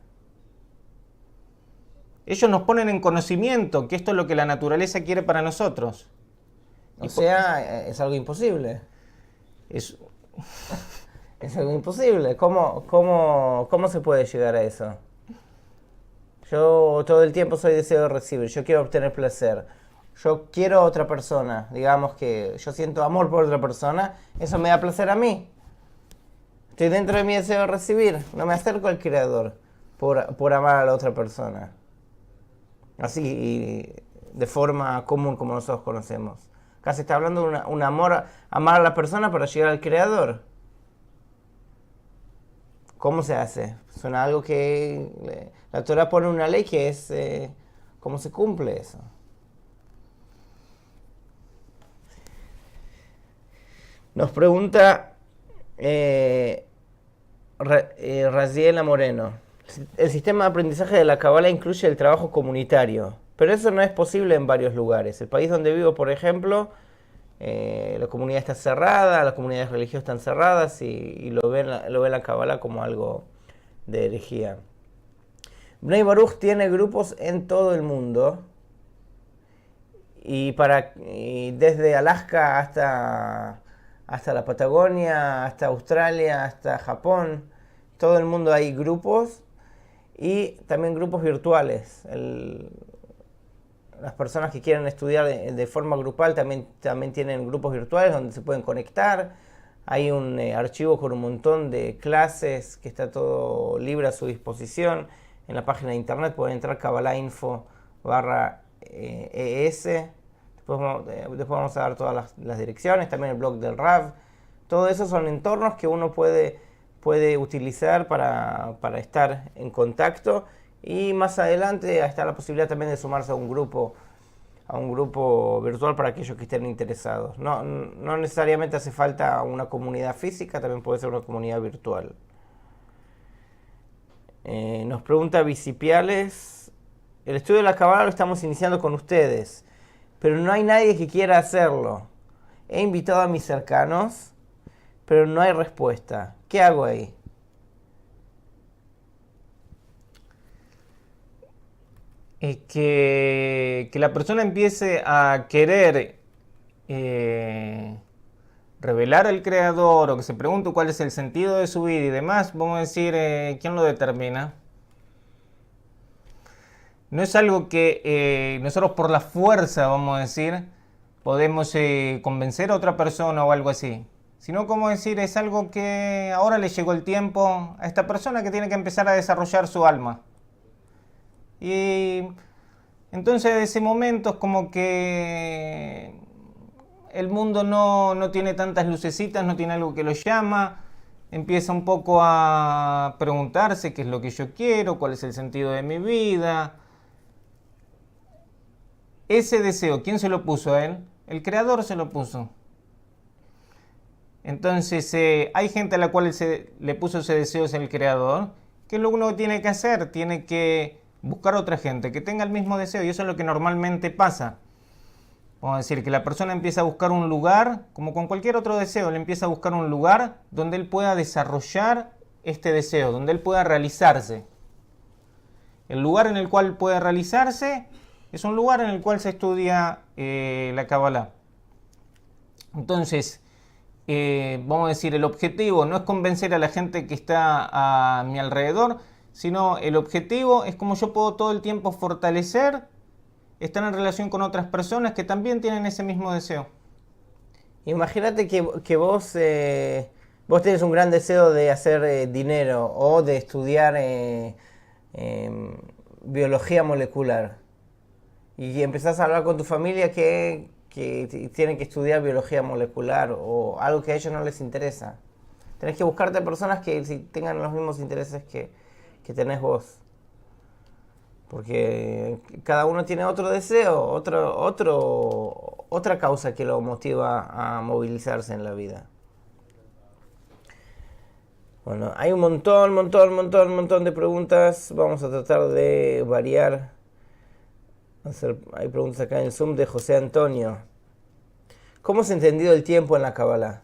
Ellos nos ponen en conocimiento que esto es lo que la naturaleza quiere para nosotros. O sea, es algo imposible. Es algo imposible. ¿Cómo se puede llegar a eso? Yo todo el tiempo soy deseo de recibir. Yo quiero obtener placer. Yo quiero a otra persona. Digamos que yo siento amor por otra persona. Eso me da placer a mí. Estoy dentro de mi deseo de recibir. No me acerco al Creador por amar a la otra persona. Así, de forma común como nosotros conocemos. Acá se está hablando de un amor, amar a la persona para llegar al Creador. ¿Cómo se hace? Suena algo que la Torah pone una ley que es cómo se cumple eso. Nos pregunta Raziela Moreno. El sistema de aprendizaje de la Kabbalah incluye el trabajo comunitario, pero eso no es posible en varios lugares. El país donde vivo, por ejemplo, la comunidad está cerrada, las comunidades religiosas están cerradas y lo ven la Kabbalah como algo de herejía. Bnei Baruch tiene grupos en todo el mundo y desde Alaska hasta la Patagonia, hasta Australia, hasta Japón, todo el mundo hay grupos. Y también grupos virtuales. Las personas que quieren estudiar de forma grupal también tienen grupos virtuales donde se pueden conectar. Hay un archivo con un montón de clases que está todo libre a su disposición. En la página de internet pueden entrar kabbalahInfo/ES. Después vamos a dar todas las direcciones. También el blog del Rav. Todo eso son entornos que uno puede utilizar para estar en contacto y más adelante está la posibilidad también de sumarse a un grupo virtual para aquellos que estén interesados. No necesariamente hace falta una comunidad física, también puede ser una comunidad virtual. Nos pregunta Bicipiales, el estudio de la Kabbalah lo estamos iniciando con ustedes, pero no hay nadie que quiera hacerlo. He invitado a mis cercanos, pero no hay respuesta. ¿Qué hago ahí? Que la persona empiece a querer revelar al Creador o que se pregunte cuál es el sentido de su vida y demás, vamos a decir, ¿quién lo determina? No es algo que nosotros por la fuerza, vamos a decir, podemos convencer a otra persona o algo así. Sino, como decir, es algo que ahora le llegó el tiempo a esta persona que tiene que empezar a desarrollar su alma. Y entonces de ese momento es como que el mundo no tiene tantas lucecitas, no tiene algo que lo llama, empieza un poco a preguntarse qué es lo que yo quiero, cuál es el sentido de mi vida. Ese deseo, ¿quién se lo puso a él? El Creador se lo puso. Entonces hay gente a la cual le puso ese deseo, es el Creador, que lo uno tiene que hacer, tiene que buscar otra gente que tenga el mismo deseo, y eso es lo que normalmente pasa. Vamos a decir que la persona empieza a buscar un lugar, como con cualquier otro deseo, le empieza a buscar un lugar donde él pueda desarrollar este deseo, donde él pueda realizarse. El lugar en el cual puede realizarse es un lugar en el cual se estudia la Kabbalah. Entonces, vamos a decir, el objetivo no es convencer a la gente que está a mi alrededor, sino el objetivo es cómo yo puedo todo el tiempo fortalecer, estar en relación con otras personas que también tienen ese mismo deseo. Imagínate que vos tenés un gran deseo de hacer dinero o de estudiar biología molecular y empezás a hablar con tu familia que tienen que estudiar biología molecular o algo que a ellos no les interesa. Tenés que buscarte personas que tengan los mismos intereses que tenés vos. Porque cada uno tiene otro deseo, otra causa que lo motiva a movilizarse en la vida. Bueno, hay un montón de preguntas. Vamos a tratar de variar. Hay preguntas acá en el Zoom de José Antonio. ¿Cómo se ha entendido el tiempo en la Kabbalah?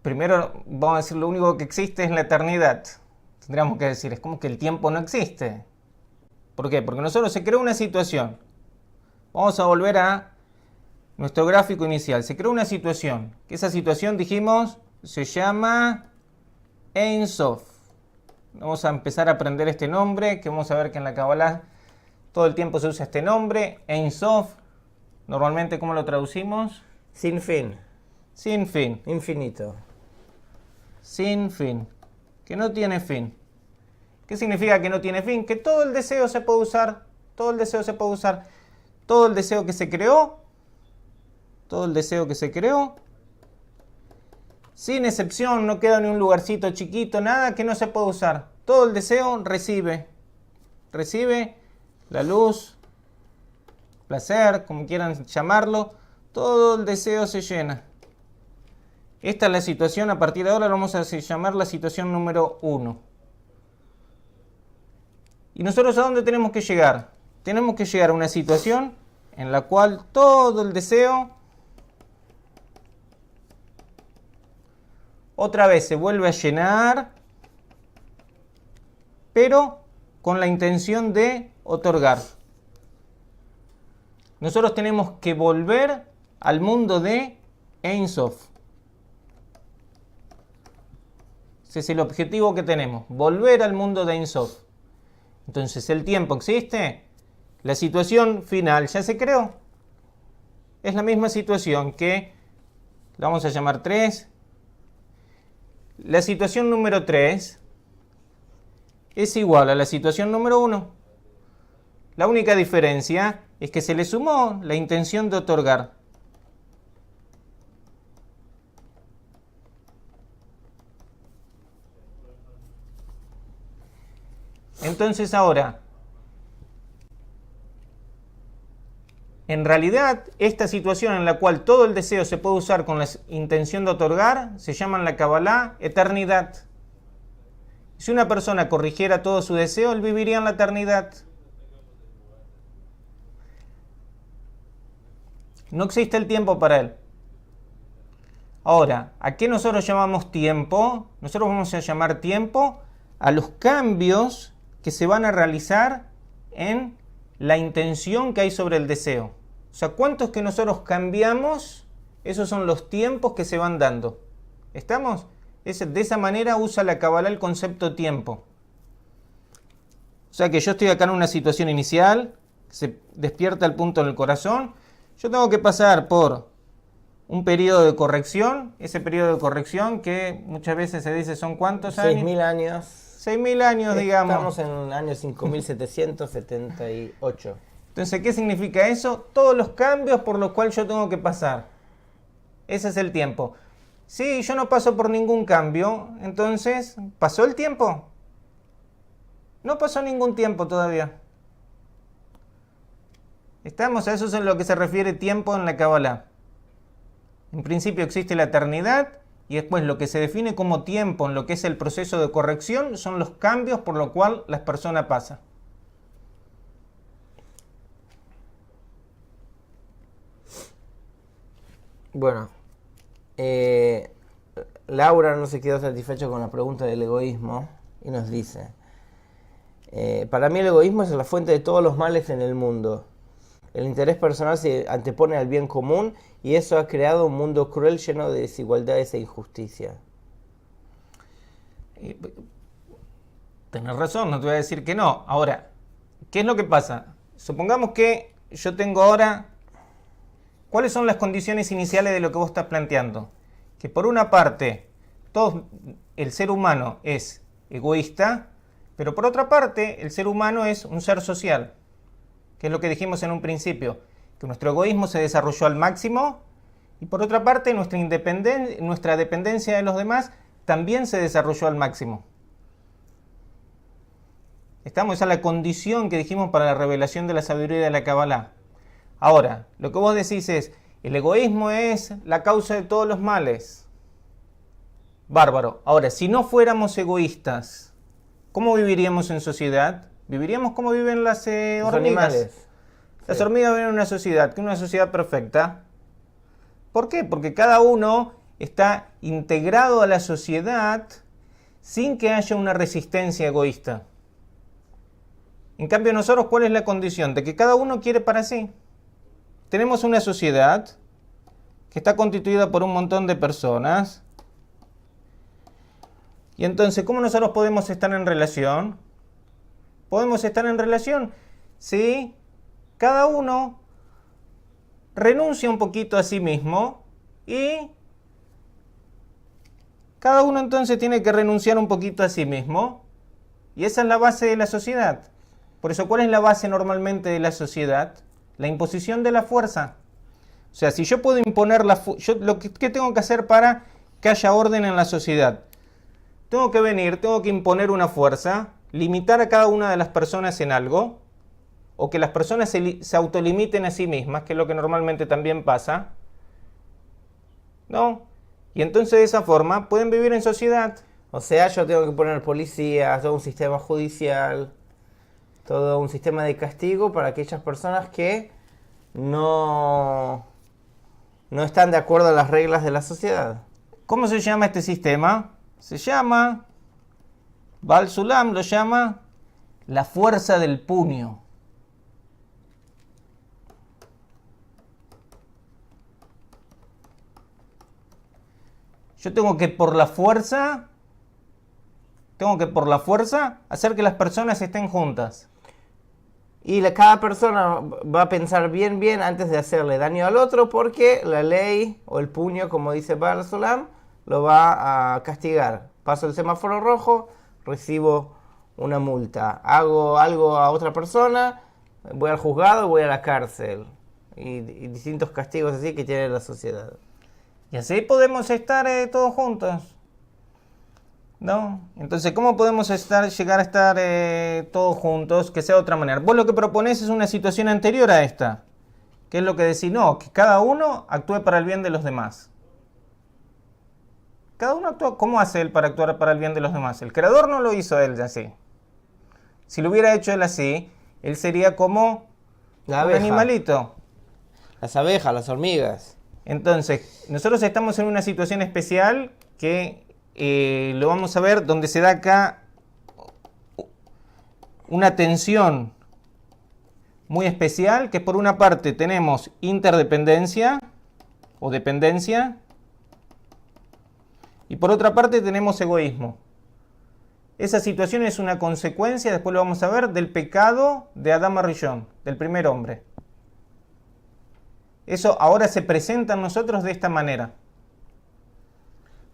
Primero, vamos a decir, lo único que existe es la eternidad. Tendríamos que decir, es como que el tiempo no existe. ¿Por qué? Porque nosotros se creó una situación. Vamos a volver a nuestro gráfico inicial. Se creó una situación. Que esa situación, dijimos, se llama Ein Sof. Vamos a empezar a aprender este nombre, que vamos a ver que en la Kabbalah todo el tiempo se usa este nombre. Ein Sof. Normalmente, ¿cómo lo traducimos? Sin fin. Sin fin. Infinito. Sin fin. Que no tiene fin. ¿Qué significa que no tiene fin? Que todo el deseo se puede usar. Todo el deseo se puede usar. Todo el deseo que se creó. Todo el deseo que se creó. Sin excepción, no queda ni un lugarcito chiquito, nada que no se pueda usar. Todo el deseo recibe. Recibe la luz, placer, como quieran llamarlo. Todo el deseo se llena. Esta es la situación, a partir de ahora vamos a llamar la situación número 1. ¿Y nosotros a dónde tenemos que llegar? Tenemos que llegar a una situación en la cual todo el deseo otra vez se vuelve a llenar, pero con la intención de otorgar. Nosotros tenemos que volver al mundo de Ein Sof. Ese es el objetivo que tenemos, volver al mundo de Ein Sof. Entonces, ¿el tiempo existe? La situación final ya se creó. Es la misma situación que la vamos a llamar 3. La situación número 3 es igual a la situación número 1. La única diferencia es que se le sumó la intención de otorgar. Entonces ahora, en realidad, esta situación en la cual todo el deseo se puede usar con la intención de otorgar, se llama en la Kabbalah eternidad. Si una persona corrigiera todo su deseo, él viviría en la eternidad. No existe el tiempo para él. Ahora, ¿a qué nosotros llamamos tiempo? Nosotros vamos a llamar tiempo a los cambios que se van a realizar en la intención que hay sobre el deseo. O sea, ¿cuántos que nosotros cambiamos? Esos son los tiempos que se van dando. ¿Estamos? De esa manera usa la Kabbalah el concepto tiempo. O sea que yo estoy acá en una situación inicial, se despierta el punto en el corazón. Yo tengo que pasar por un periodo de corrección. Ese periodo de corrección que muchas veces se dice son ¿cuántos años? 6.000 años. 6.000 años, digamos. Estamos en el año 5.778. Entonces, ¿qué significa eso? Todos los cambios por los cuales yo tengo que pasar. Ese es el tiempo. Si yo no paso por ningún cambio, entonces, ¿pasó el tiempo? No pasó ningún tiempo todavía. ¿Estamos? A eso es en lo que se refiere tiempo en la Kabbalah. En principio existe la eternidad y después lo que se define como tiempo en lo que es el proceso de corrección son los cambios por los cuales la persona pasa. Bueno, Laura no se quedó satisfecha con la pregunta del egoísmo y nos dice, para mí el egoísmo es la fuente de todos los males en el mundo. El interés personal se antepone al bien común y eso ha creado un mundo cruel lleno de desigualdades e injusticia. Tenés razón, no te voy a decir que no. Ahora, ¿qué es lo que pasa? Supongamos que yo tengo ahora... ¿Cuáles son las condiciones iniciales de lo que vos estás planteando? Que por una parte, el ser humano es egoísta, pero por otra parte, el ser humano es un ser social, que es lo que dijimos en un principio, que nuestro egoísmo se desarrolló al máximo, y por otra parte, nuestra dependencia de los demás también se desarrolló al máximo. Esa es la condición que dijimos para la revelación de la sabiduría de la Kabbalah. Ahora, lo que vos decís es, el egoísmo es la causa de todos los males. Bárbaro. Ahora, si no fuéramos egoístas, ¿cómo viviríamos en sociedad? Viviríamos como viven las hormigas. Animales. Las hormigas viven en una sociedad, que es una sociedad perfecta. ¿Por qué? Porque cada uno está integrado a la sociedad sin que haya una resistencia egoísta. En cambio, nosotros, ¿cuál es la condición? De que cada uno quiere para sí. Tenemos una sociedad que está constituida por un montón de personas. Y entonces, ¿cómo nosotros podemos estar en relación? Podemos estar en relación si cada uno renuncia un poquito a sí mismo y cada uno entonces tiene que renunciar un poquito a sí mismo. Y esa es la base de la sociedad. Por eso, ¿cuál es la base normalmente de la sociedad? La imposición de la fuerza. O sea, si yo puedo imponer ¿qué tengo que hacer para que haya orden en la sociedad? Tengo que imponer una fuerza, limitar a cada una de las personas en algo, o que las personas se autolimiten a sí mismas, que es lo que normalmente también pasa, ¿no? Y entonces de esa forma pueden vivir en sociedad. O sea, yo tengo que poner policías, todo un sistema judicial, todo un sistema de castigo para aquellas personas que no están de acuerdo a las reglas de la sociedad. ¿Cómo se llama este sistema? Se llama, Baal Sulam lo llama, la fuerza del puño. Yo tengo que por la fuerza hacer que las personas estén juntas. Y cada persona va a pensar bien antes de hacerle daño al otro, porque la ley o el puño, como dice Baal Sulam, lo va a castigar. Paso el semáforo rojo, recibo una multa. Hago algo a otra persona, voy al juzgado, voy a la cárcel. Y distintos castigos así que tiene la sociedad. Y así podemos estar todos juntos, ¿no? Entonces, ¿cómo podemos llegar a estar todos juntos, que sea de otra manera? Vos lo que proponés es una situación anterior a esta, que es lo que decís, no, que cada uno actúe para el bien de los demás. Cada uno actúa, ¿cómo hace él para actuar para el bien de los demás? El creador no lo hizo él así. Si lo hubiera hecho él así, él sería como un animalito. Las abejas, las hormigas. Entonces, nosotros estamos en una situación especial que lo vamos a ver donde se da acá una tensión muy especial, que por una parte tenemos interdependencia o dependencia y por otra parte tenemos egoísmo. Esa situación es una consecuencia, después lo vamos a ver, del pecado de Adán Rishon, del primer hombre. Eso ahora se presenta en nosotros de esta manera.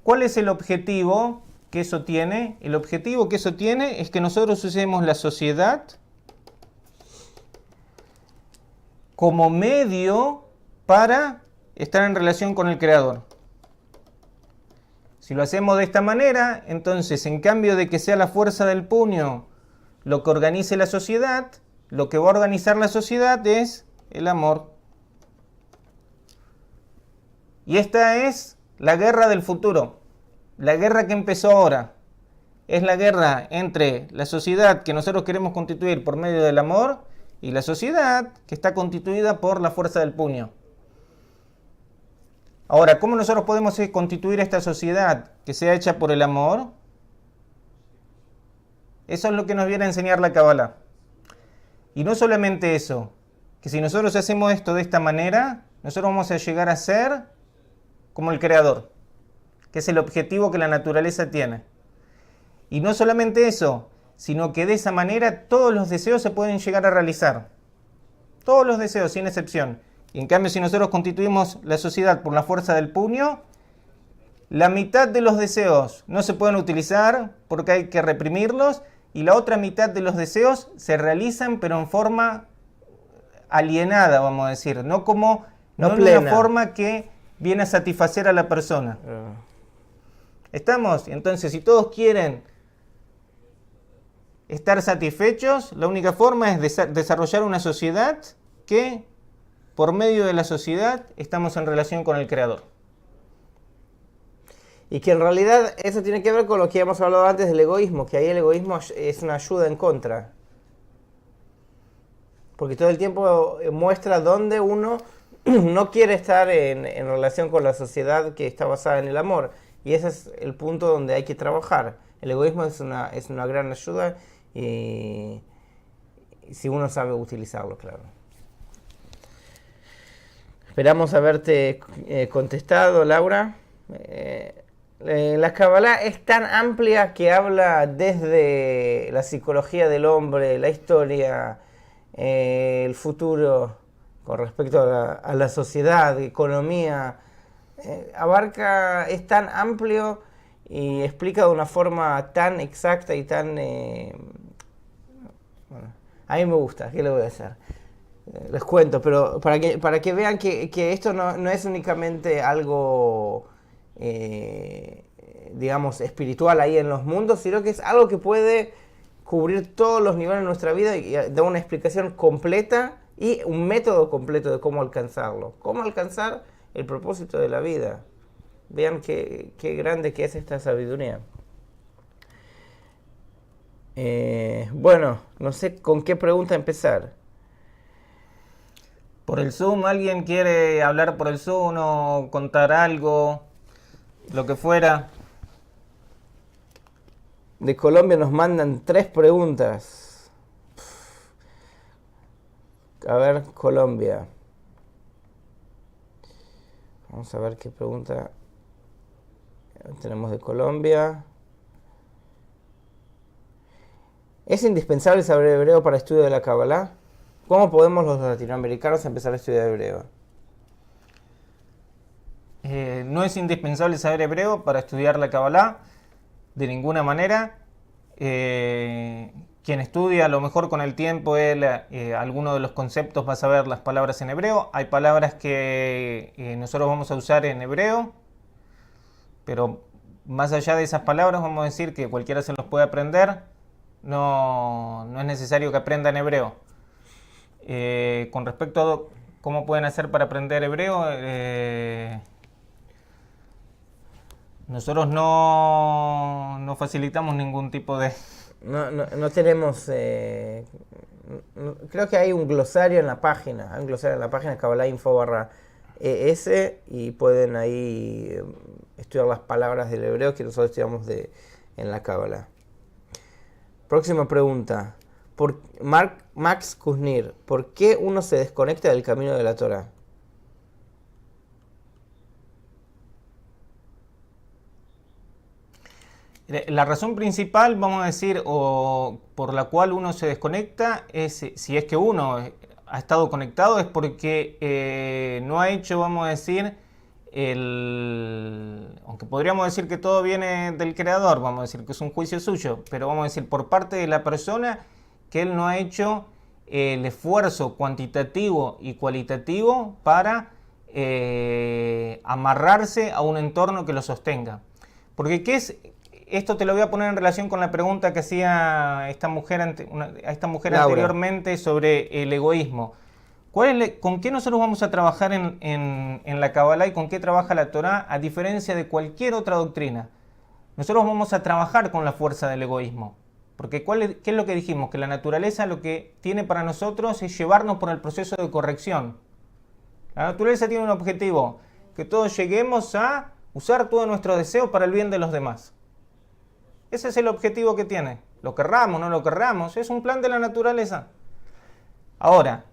¿Cuál es el objetivo que eso tiene? El objetivo que eso tiene es que nosotros usemos la sociedad como medio para estar en relación con el Creador. Si lo hacemos de esta manera, entonces en cambio de que sea la fuerza del puño lo que organice la sociedad, lo que va a organizar la sociedad es el amor. Y esta es la guerra del futuro. la guerra que empezó ahora es la guerra entre la sociedad que nosotros queremos constituir por medio del amor y la sociedad que está constituida por la fuerza del puño. Ahora, ¿cómo nosotros podemos constituir esta sociedad que sea hecha por el amor? Eso es lo que nos viene a enseñar la Kabbalah. Y no solamente eso, que si nosotros hacemos esto de esta manera, nosotros vamos a llegar a ser como el Creador, que es el objetivo que la naturaleza tiene. Y no solamente eso, sino que de esa manera todos los deseos se pueden llegar a realizar. Todos los deseos, sin excepción. Y en cambio, si nosotros constituimos la sociedad por la fuerza del puño, la mitad de los deseos no se pueden utilizar porque hay que reprimirlos, y la otra mitad de los deseos se realizan, pero en forma alienada, vamos a decir, no en una forma que viene a satisfacer a la persona. ¿Estamos? Entonces, si todos quieren estar satisfechos, la única forma es desarrollar una sociedad que, por medio de la sociedad, estamos en relación con el Creador. Y que en realidad eso tiene que ver con lo que hemos hablado antes del egoísmo, que ahí el egoísmo es una ayuda en contra. Porque todo el tiempo muestra dónde uno no quiere estar en relación con la sociedad que está basada en el amor. Y ese es el punto donde hay que trabajar. El egoísmo es una gran ayuda y si uno sabe utilizarlo, claro. Esperamos haberte contestado, Laura. La Kabbalah es tan amplia que habla desde la psicología del hombre, la historia, el futuro con respecto a la sociedad, economía. Es tan amplio y explica de una forma tan exacta y tan... bueno, a mí me gusta, ¿qué le voy a hacer? Les cuento, pero para que vean que esto no es únicamente algo... digamos, espiritual ahí en los mundos, sino que es algo que puede cubrir todos los niveles de nuestra vida y dar una explicación completa y un método completo de cómo alcanzarlo. Cómo alcanzar el propósito de la vida. Vean qué grande que es esta sabiduría. Bueno, no sé con qué pregunta empezar. Por el Zoom, ¿alguien quiere hablar por el Zoom o contar algo? Lo que fuera. De Colombia nos mandan 3 preguntas. A ver, Colombia. Vamos a ver qué pregunta tenemos de Colombia. ¿Es indispensable saber hebreo para estudio de la Kabbalah? ¿Cómo podemos los latinoamericanos empezar a estudiar hebreo? No es indispensable saber hebreo para estudiar la Kabbalah, de ninguna manera. Quien estudia, a lo mejor con el tiempo, alguno de los conceptos va a saber las palabras en hebreo. Hay palabras que nosotros vamos a usar en hebreo, pero más allá de esas palabras vamos a decir que cualquiera se los puede aprender. No es necesario que aprendan hebreo. Con respecto a cómo pueden hacer para aprender hebreo, nosotros no facilitamos ningún tipo de... No tenemos... creo que hay un glosario en la página. Hay un glosario en la página Kabbalah.info/es y pueden ahí estudiar las palabras del hebreo que nosotros estudiamos en la Kabbalah. Próxima pregunta. Max Kuznir, ¿por qué uno se desconecta del camino de la Torah? La razón principal, vamos a decir, o por la cual uno se desconecta, es si es que uno ha estado conectado, es porque no ha hecho, vamos a decir, aunque podríamos decir que todo viene del Creador, vamos a decir que es un juicio suyo, pero vamos a decir por parte de la persona que él no ha hecho el esfuerzo cuantitativo y cualitativo para amarrarse a un entorno que lo sostenga. Porque ¿qué es? Esto te lo voy a poner en relación con la pregunta que hacía a esta mujer Laura, anteriormente sobre el egoísmo. ¿Con qué nosotros vamos a trabajar en la Kabbalah y con qué trabaja la Torah a diferencia de cualquier otra doctrina? nosotros vamos a trabajar con la fuerza del egoísmo. Porque ¿qué es lo que dijimos? Que la naturaleza lo que tiene para nosotros es llevarnos por el proceso de corrección. La naturaleza tiene un objetivo, que todos lleguemos a usar todos nuestros deseos para el bien de los demás. Ese es el objetivo que tiene. Lo querramos, no lo querramos, es un plan de la naturaleza. Ahora,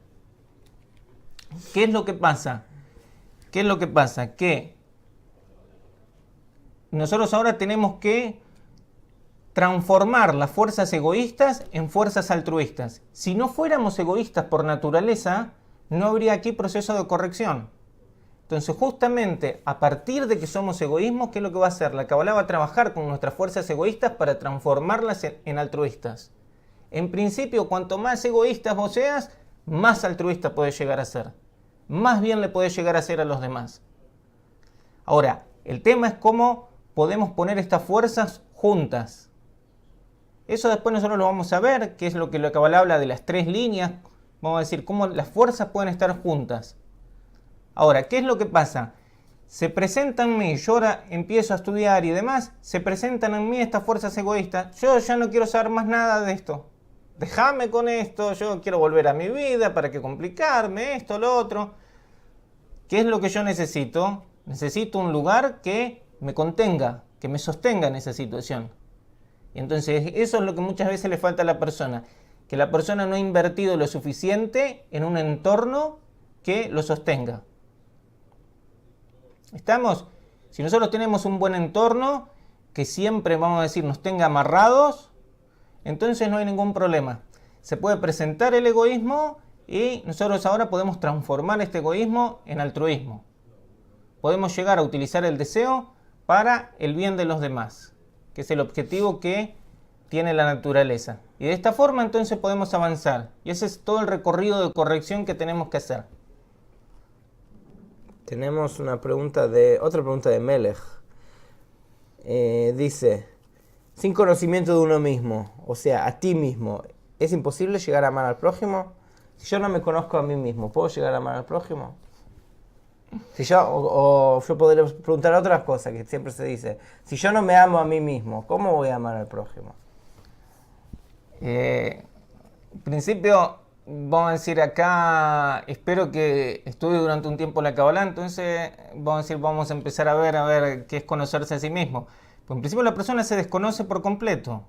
¿qué es lo que pasa? ¿Qué es lo que pasa? Que nosotros ahora tenemos que transformar las fuerzas egoístas en fuerzas altruistas. Si no fuéramos egoístas por naturaleza, no habría aquí proceso de corrección. Entonces, justamente a partir de que somos egoísmos, ¿qué es lo que va a hacer? La Kabbalah va a trabajar con nuestras fuerzas egoístas para transformarlas en altruistas. En principio, cuanto más egoístas vos seas, más altruista puedes llegar a ser. Más bien le puedes llegar a hacer a los demás. Ahora, el tema es cómo podemos poner estas fuerzas juntas. Eso después nosotros lo vamos a ver, que es lo que la Kabbalah habla de las 3 líneas. Vamos a decir cómo las fuerzas pueden estar juntas. Ahora, ¿qué es lo que pasa? Se presentan en mí, yo ahora empiezo a estudiar y demás, se presentan en mí estas fuerzas egoístas. Yo ya no quiero saber más nada de esto. Déjame con esto, yo quiero volver a mi vida, ¿para qué complicarme? Esto, lo otro. ¿Qué es lo que yo necesito? Necesito un lugar que me contenga, que me sostenga en esa situación. Y entonces eso es lo que muchas veces le falta a la persona. Que la persona no ha invertido lo suficiente en un entorno que lo sostenga. ¿Estamos? Si nosotros tenemos un buen entorno que siempre, vamos a decir, nos tenga amarrados, entonces no hay ningún problema. Se puede presentar el egoísmo y nosotros ahora podemos transformar este egoísmo en altruismo. Podemos llegar a utilizar el deseo para el bien de los demás, que es el objetivo que tiene la naturaleza. Y de esta forma entonces podemos avanzar. Y ese es todo el recorrido de corrección que tenemos que hacer. Tenemos otra pregunta de Melech. Dice, sin conocimiento de uno mismo, o sea, a ti mismo, ¿es imposible llegar a amar al prójimo? Si yo no me conozco a mí mismo, ¿puedo llegar a amar al prójimo? Si yo podría preguntar otras cosas que siempre se dice. Si yo no me amo a mí mismo, ¿cómo voy a amar al prójimo? En principio, vamos a decir acá, espero que estudie durante un tiempo la Kabbalah, entonces vamos a empezar a ver qué es conocerse a sí mismo. Pues en principio la persona se desconoce por completo.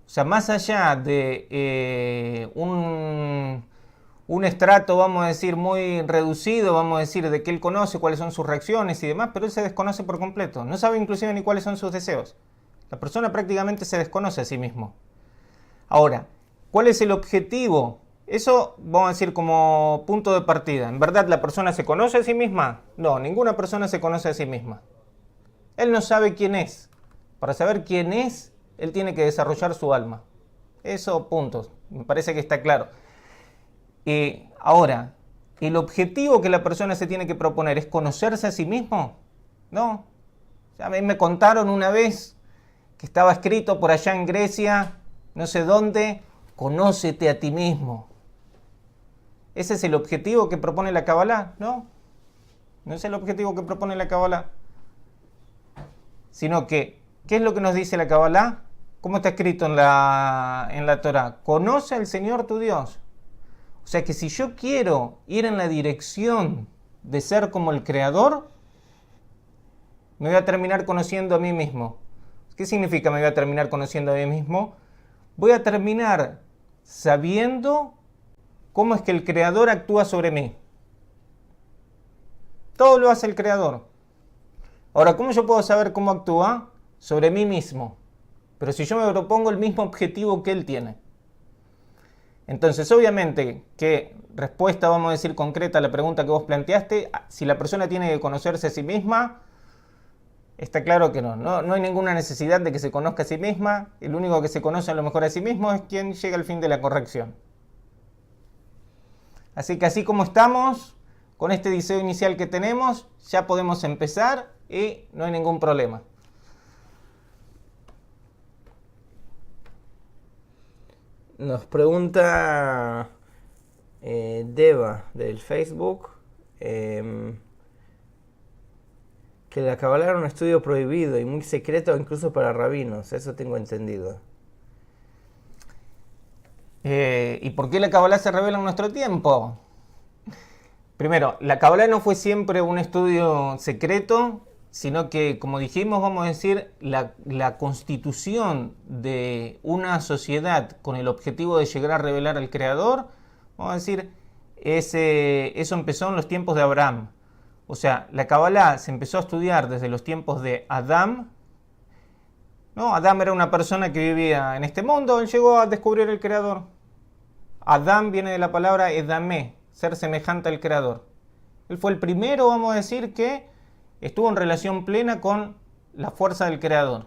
O sea, más allá de un estrato, vamos a decir, muy reducido, vamos a decir, de que él conoce cuáles son sus reacciones y demás, pero él se desconoce por completo. No sabe inclusive ni cuáles son sus deseos. La persona prácticamente se desconoce a sí mismo. Ahora, ¿cuál es el objetivo? Eso vamos a decir como punto de partida. ¿En verdad la persona se conoce a sí misma? No, ninguna persona se conoce a sí misma. Él no sabe quién es. Para saber quién es, él tiene que desarrollar su alma. Eso, punto. Me parece que está claro. Ahora, ¿el objetivo que la persona se tiene que proponer es conocerse a sí mismo? No. A mí me contaron una vez que estaba escrito por allá en Grecia, no sé dónde, conócete a ti mismo. ¿Ese es el objetivo que propone la Kabbalah? No. No es el objetivo que propone la Kabbalah. Sino que, ¿qué es lo que nos dice la Kabbalah? ¿Cómo está escrito en la Torah? Conoce al Señor tu Dios. O sea que si yo quiero ir en la dirección de ser como el Creador, me voy a terminar conociendo a mí mismo. ¿Qué significa me voy a terminar conociendo a mí mismo? Voy a terminar sabiendo cómo es que el Creador actúa sobre mí. Todo lo hace el Creador. Ahora, ¿cómo yo puedo saber cómo actúa? Sobre mí mismo. Pero si yo me propongo el mismo objetivo que Él tiene. Entonces, obviamente, ¿qué respuesta, vamos a decir, concreta a la pregunta que vos planteaste? Si la persona tiene que conocerse a sí misma, está claro que no hay ninguna necesidad de que se conozca a sí misma. El único que se conoce a lo mejor a sí mismo es quien llega al fin de la corrección. Así que así como estamos, con este deseo inicial que tenemos, ya podemos empezar y no hay ningún problema. Nos pregunta Deva del Facebook, ¿qué Que la Kabbalah era un estudio prohibido y muy secreto incluso para rabinos, eso tengo entendido. ¿Y por qué la Kabbalah se revela en nuestro tiempo? Primero, la Kabbalah no fue siempre un estudio secreto, sino que, como dijimos, vamos a decir, la constitución de una sociedad con el objetivo de llegar a revelar al Creador, vamos a decir, eso empezó en los tiempos de Abraham. O sea, la Kabbalah se empezó a estudiar desde los tiempos de Adán, ¿no? Adán era una persona que vivía en este mundo, él llegó a descubrir el Creador. Adán viene de la palabra edamé, ser semejante al Creador. Él fue el primero, vamos a decir, que estuvo en relación plena con la fuerza del Creador.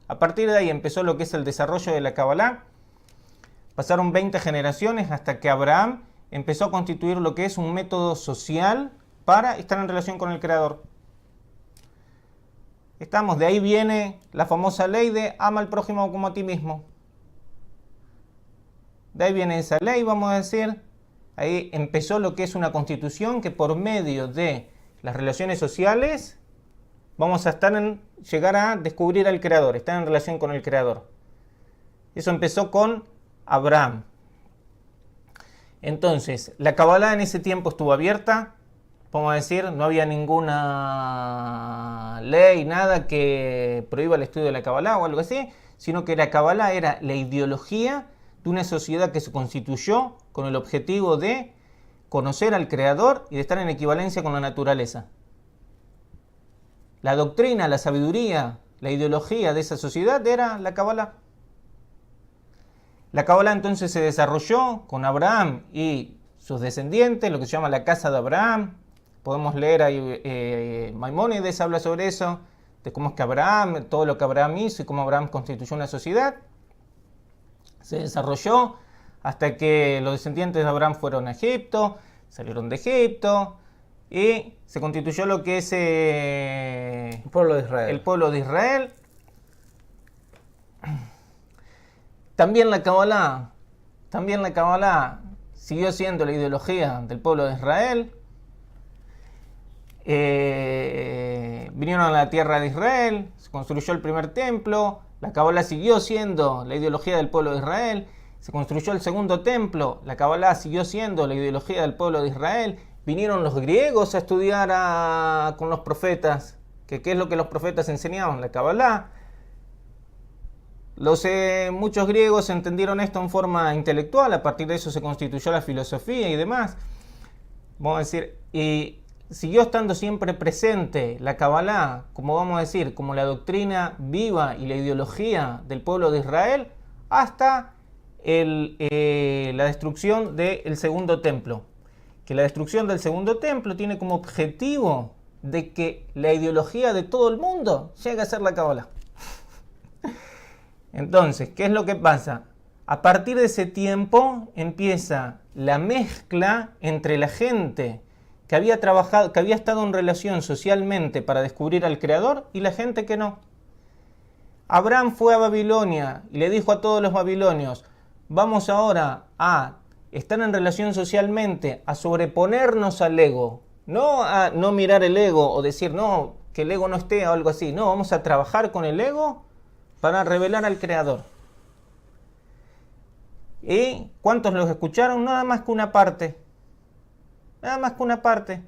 A partir de ahí empezó lo que es el desarrollo de la Kabbalah. Pasaron 20 generaciones hasta que Abraham empezó a constituir lo que es un método social para estar en relación con el Creador. De ahí viene la famosa ley de ama al prójimo como a ti mismo. De ahí viene esa ley, vamos a decir. Ahí empezó lo que es una constitución que por medio de las relaciones sociales vamos a llegar a descubrir al Creador, estar en relación con el Creador. Eso empezó con Abraham. Entonces, la Kabbalah en ese tiempo estuvo abierta, vamos a decir, no había ninguna ley, nada que prohíba el estudio de la Kabbalah o algo así, sino que la Kabbalah era la ideología de una sociedad que se constituyó con el objetivo de conocer al Creador y de estar en equivalencia con la naturaleza. La doctrina, la sabiduría, la ideología de esa sociedad era la Kabbalah. La Kabbalah entonces se desarrolló con Abraham y sus descendientes, lo que se llama la casa de Abraham. Podemos leer ahí, Maimónides habla sobre eso, de cómo es que Abraham, todo lo que Abraham hizo y cómo Abraham constituyó una sociedad. Se desarrolló hasta que los descendientes de Abraham fueron a Egipto, salieron de Egipto y se constituyó lo que es el pueblo de Israel. El pueblo de Israel. También la Kabbalah siguió siendo la ideología del pueblo de Israel. Vinieron a la tierra de Israel, se construyó el primer templo. La Kabbalah siguió siendo la ideología del pueblo de Israel. Se construyó el segundo templo. La Kabbalah siguió siendo la ideología del pueblo de Israel. Vinieron los griegos a estudiar con los profetas. ¿Qué es lo que los profetas enseñaban? La Kabbalah. Muchos griegos entendieron esto en forma intelectual. A partir de eso se constituyó la filosofía y demás. Vamos a decir, y siguió estando siempre presente la Kabbalah, como vamos a decir, como la doctrina viva y la ideología del pueblo de Israel, hasta la destrucción del segundo templo. Que la destrucción del segundo templo tiene como objetivo de que la ideología de todo el mundo llegue a ser la Kabbalah. Entonces, ¿qué es lo que pasa? A partir de ese tiempo empieza la mezcla entre la gente que había trabajado, que había estado en relación socialmente para descubrir al Creador y la gente que no. Abraham fue a Babilonia y le dijo a todos los babilonios: vamos ahora a estar en relación socialmente, a sobreponernos al ego, no a no mirar el ego o decir no, que el ego no esté o algo así, no, vamos a trabajar con el ego para revelar al Creador. ¿Y cuántos los escucharon? Nada más que una parte. Nada más que una parte.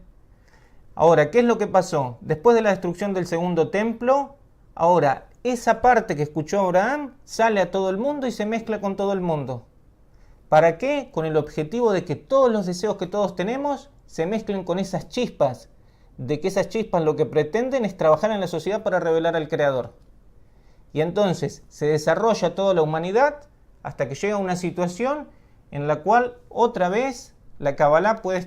Ahora, ¿qué es lo que pasó? Después de la destrucción del segundo templo, ahora esa parte que escuchó Abraham sale a todo el mundo y se mezcla con todo el mundo. ¿Para qué? Con el objetivo de que todos los deseos que todos tenemos se mezclen con esas chispas. De que esas chispas lo que pretenden es trabajar en la sociedad para revelar al Creador. Y entonces se desarrolla toda la humanidad hasta que llega una situación en la cual otra vez la Kabbalah puede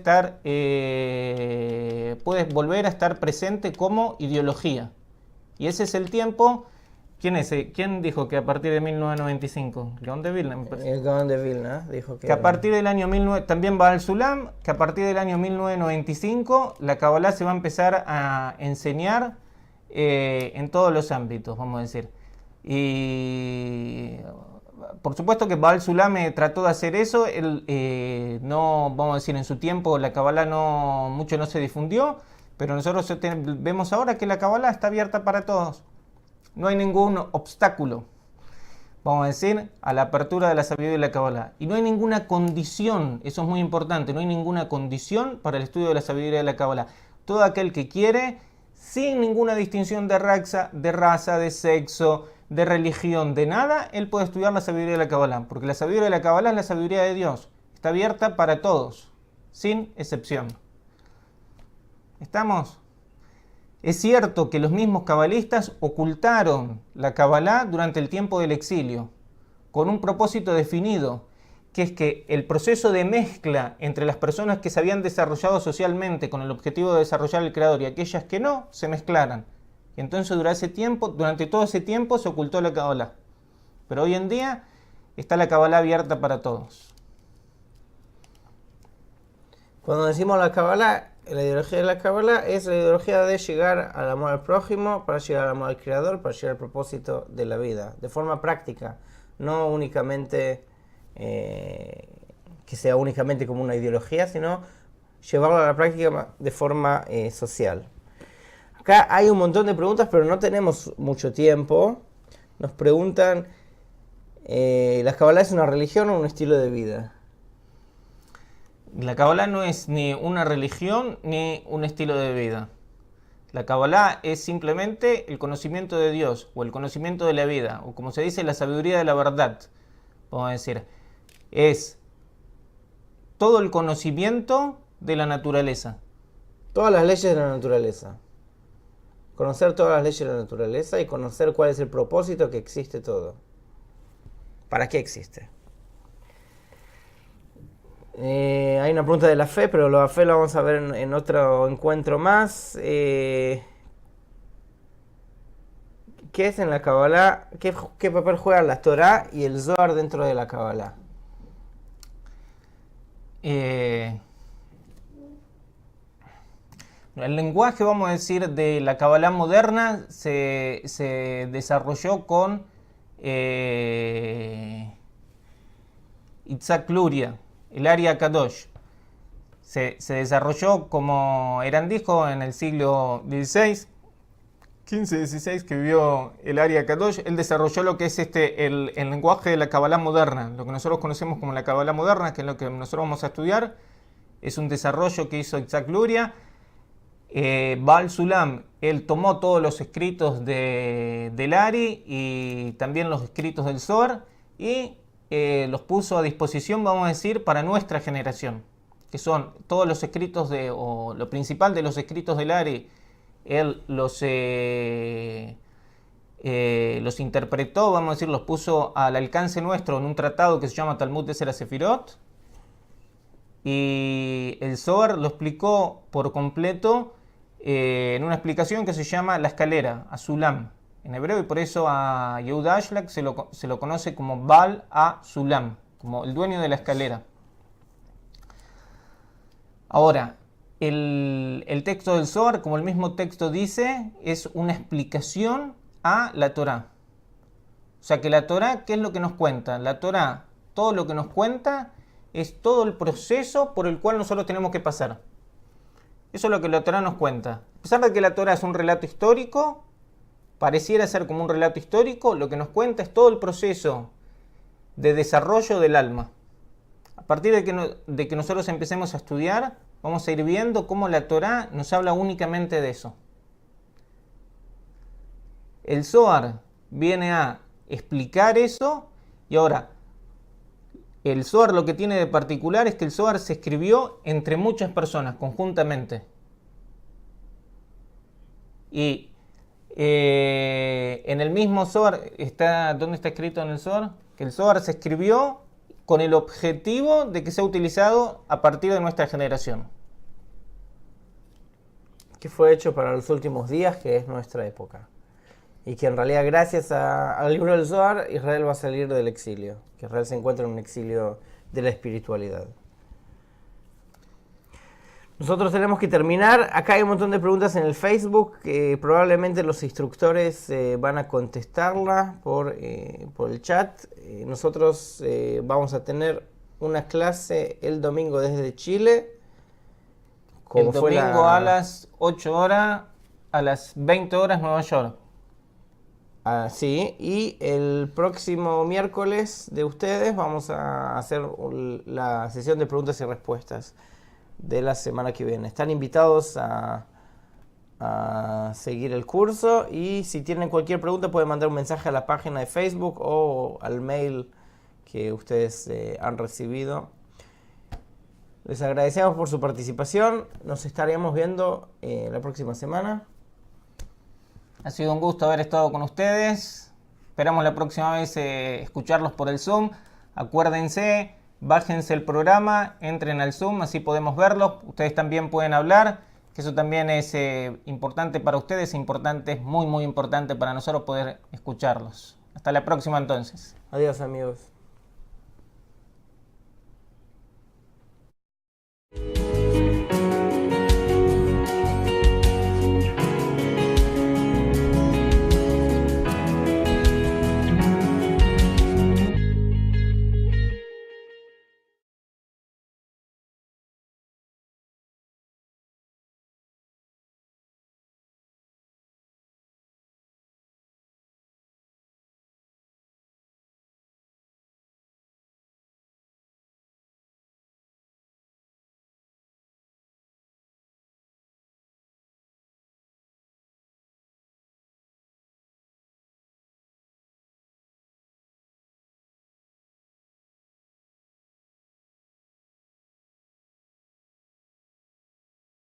volver a estar presente como ideología. Y ese es el tiempo. ¿Quién dijo que a partir de 1995? Gaón de Vilna, me parece. El Gaón de Vilna dijo que a partir del año 19... También Baal Sulam, que a partir del año 1995 la Kabbalah se va a empezar a enseñar en todos los ámbitos, vamos a decir. Y por supuesto que Baal Sulam trató de hacer eso. Él, no, vamos a decir, en su tiempo la Kabbalah mucho no se difundió, Pero nosotros vemos ahora que la Kabbalah está abierta para todos. No hay ningún obstáculo, vamos a decir, a la apertura de la sabiduría de la Kabbalah. Y no hay ninguna condición, eso es muy importante, no hay ninguna condición para el estudio de la sabiduría de la Kabbalah. Todo aquel que quiere, sin ninguna distinción de raza, de sexo, de religión, de nada, él puede estudiar la sabiduría de la Kabbalah. Porque la sabiduría de la Kabbalah es la sabiduría de Dios. Está abierta para todos, sin excepción. ¿Estamos? Es cierto que los mismos cabalistas ocultaron la Kabbalah durante el tiempo del exilio, con un propósito definido, que es que el proceso de mezcla entre las personas que se habían desarrollado socialmente con el objetivo de desarrollar el Creador y aquellas que no, se mezclaran. Y entonces durante todo ese tiempo se ocultó la Kabbalah. Pero hoy en día está la Kabbalah abierta para todos. Cuando decimos la Kabbalah, la ideología de la Kabbalah es la ideología de llegar al amor al prójimo, para llegar al amor al Creador, para llegar al propósito de la vida, de forma práctica, no únicamente que sea únicamente como una ideología, sino llevarlo a la práctica de forma social. Acá hay un montón de preguntas, pero no tenemos mucho tiempo. Nos preguntan, ¿la Kabbalah es una religión o un estilo de vida? La Kabbalah no es ni una religión ni un estilo de vida. La Kabbalah es simplemente el conocimiento de Dios o el conocimiento de la vida, o como se dice, la sabiduría de la verdad. Vamos a decir, es todo el conocimiento de la naturaleza. Todas las leyes de la naturaleza. Conocer todas las leyes de la naturaleza y conocer cuál es el propósito que existe todo. ¿Para qué existe? Hay una pregunta de la fe, pero la fe la vamos a ver en otro encuentro más. ¿Qué es en la Kabbalah? ¿Qué papel juega la Torah y el Zohar dentro de la Kabbalah? El lenguaje, vamos a decir, de la Kabbalah moderna se desarrolló con Itzhak Luria, el Ari Kadosh. Se desarrolló, como Eran dijo, en el siglo XVI, 15-16, que vivió el Ari Kadosh. Él desarrolló lo que es el lenguaje de la Kabbalah moderna, lo que nosotros conocemos como la Kabbalah moderna, que es lo que nosotros vamos a estudiar. Es un desarrollo que hizo Itzhak Luria. Baal Sulam, él tomó todos los escritos del Ari y también los escritos del Zohar y los puso a disposición, vamos a decir, para nuestra generación, que son todos los escritos o lo principal de los escritos del Ari. Él los interpretó, vamos a decir, los puso al alcance nuestro en un tratado que se llama Talmud de Sefirot, y el Zohar lo explicó por completo en una explicación que se llama la escalera, Asulam, en hebreo, y por eso a Yehuda Ashlag se lo conoce como Baal Sulam, como el dueño de la escalera. Ahora, el texto del Zohar, como el mismo texto dice, es una explicación a la Torá. O sea que la Torá, ¿qué es lo que nos cuenta? La Torá, todo lo que nos cuenta es todo el proceso por el cual nosotros tenemos que pasar. Eso es lo que la Torá nos cuenta. A pesar de que la Torá es un relato histórico, pareciera ser como un relato histórico, lo que nos cuenta es todo el proceso de desarrollo del alma. A partir de que nosotros empecemos a estudiar, vamos a ir viendo cómo la Torá nos habla únicamente de eso. El Zohar viene a explicar eso, y ahora, el Zohar lo que tiene de particular es que el Zohar se escribió entre muchas personas, conjuntamente. Y en el mismo Zohar, ¿dónde está escrito en el Zohar? Que el Zohar se escribió con el objetivo de que sea utilizado a partir de nuestra generación. Que fue hecho para los últimos días, que es nuestra época. Y que en realidad gracias al libro del Zohar, Israel va a salir del exilio. Que Israel se encuentra en un exilio de la espiritualidad. Nosotros tenemos que terminar. Acá hay un montón de preguntas en el Facebook. Probablemente los instructores van a contestarlas por el chat. Nosotros vamos a tener una clase el domingo desde Chile como el fue domingo a las 8 horas, a las 20 horas Nueva York. Sí, y el próximo miércoles de ustedes vamos a hacer la sesión de preguntas y respuestas de la semana que viene. Están invitados a seguir el curso, y si tienen cualquier pregunta pueden mandar un mensaje a la página de Facebook o al mail que ustedes han recibido. Les agradecemos por su participación. Nos estaremos viendo la próxima semana. Ha sido un gusto haber estado con ustedes. Esperamos la próxima vez escucharlos por el Zoom. Acuérdense, bájense el programa, entren al Zoom, así podemos verlo. Ustedes también pueden hablar, que eso también es importante para ustedes, es muy muy importante para nosotros poder escucharlos. Hasta la próxima entonces. Adiós, amigos.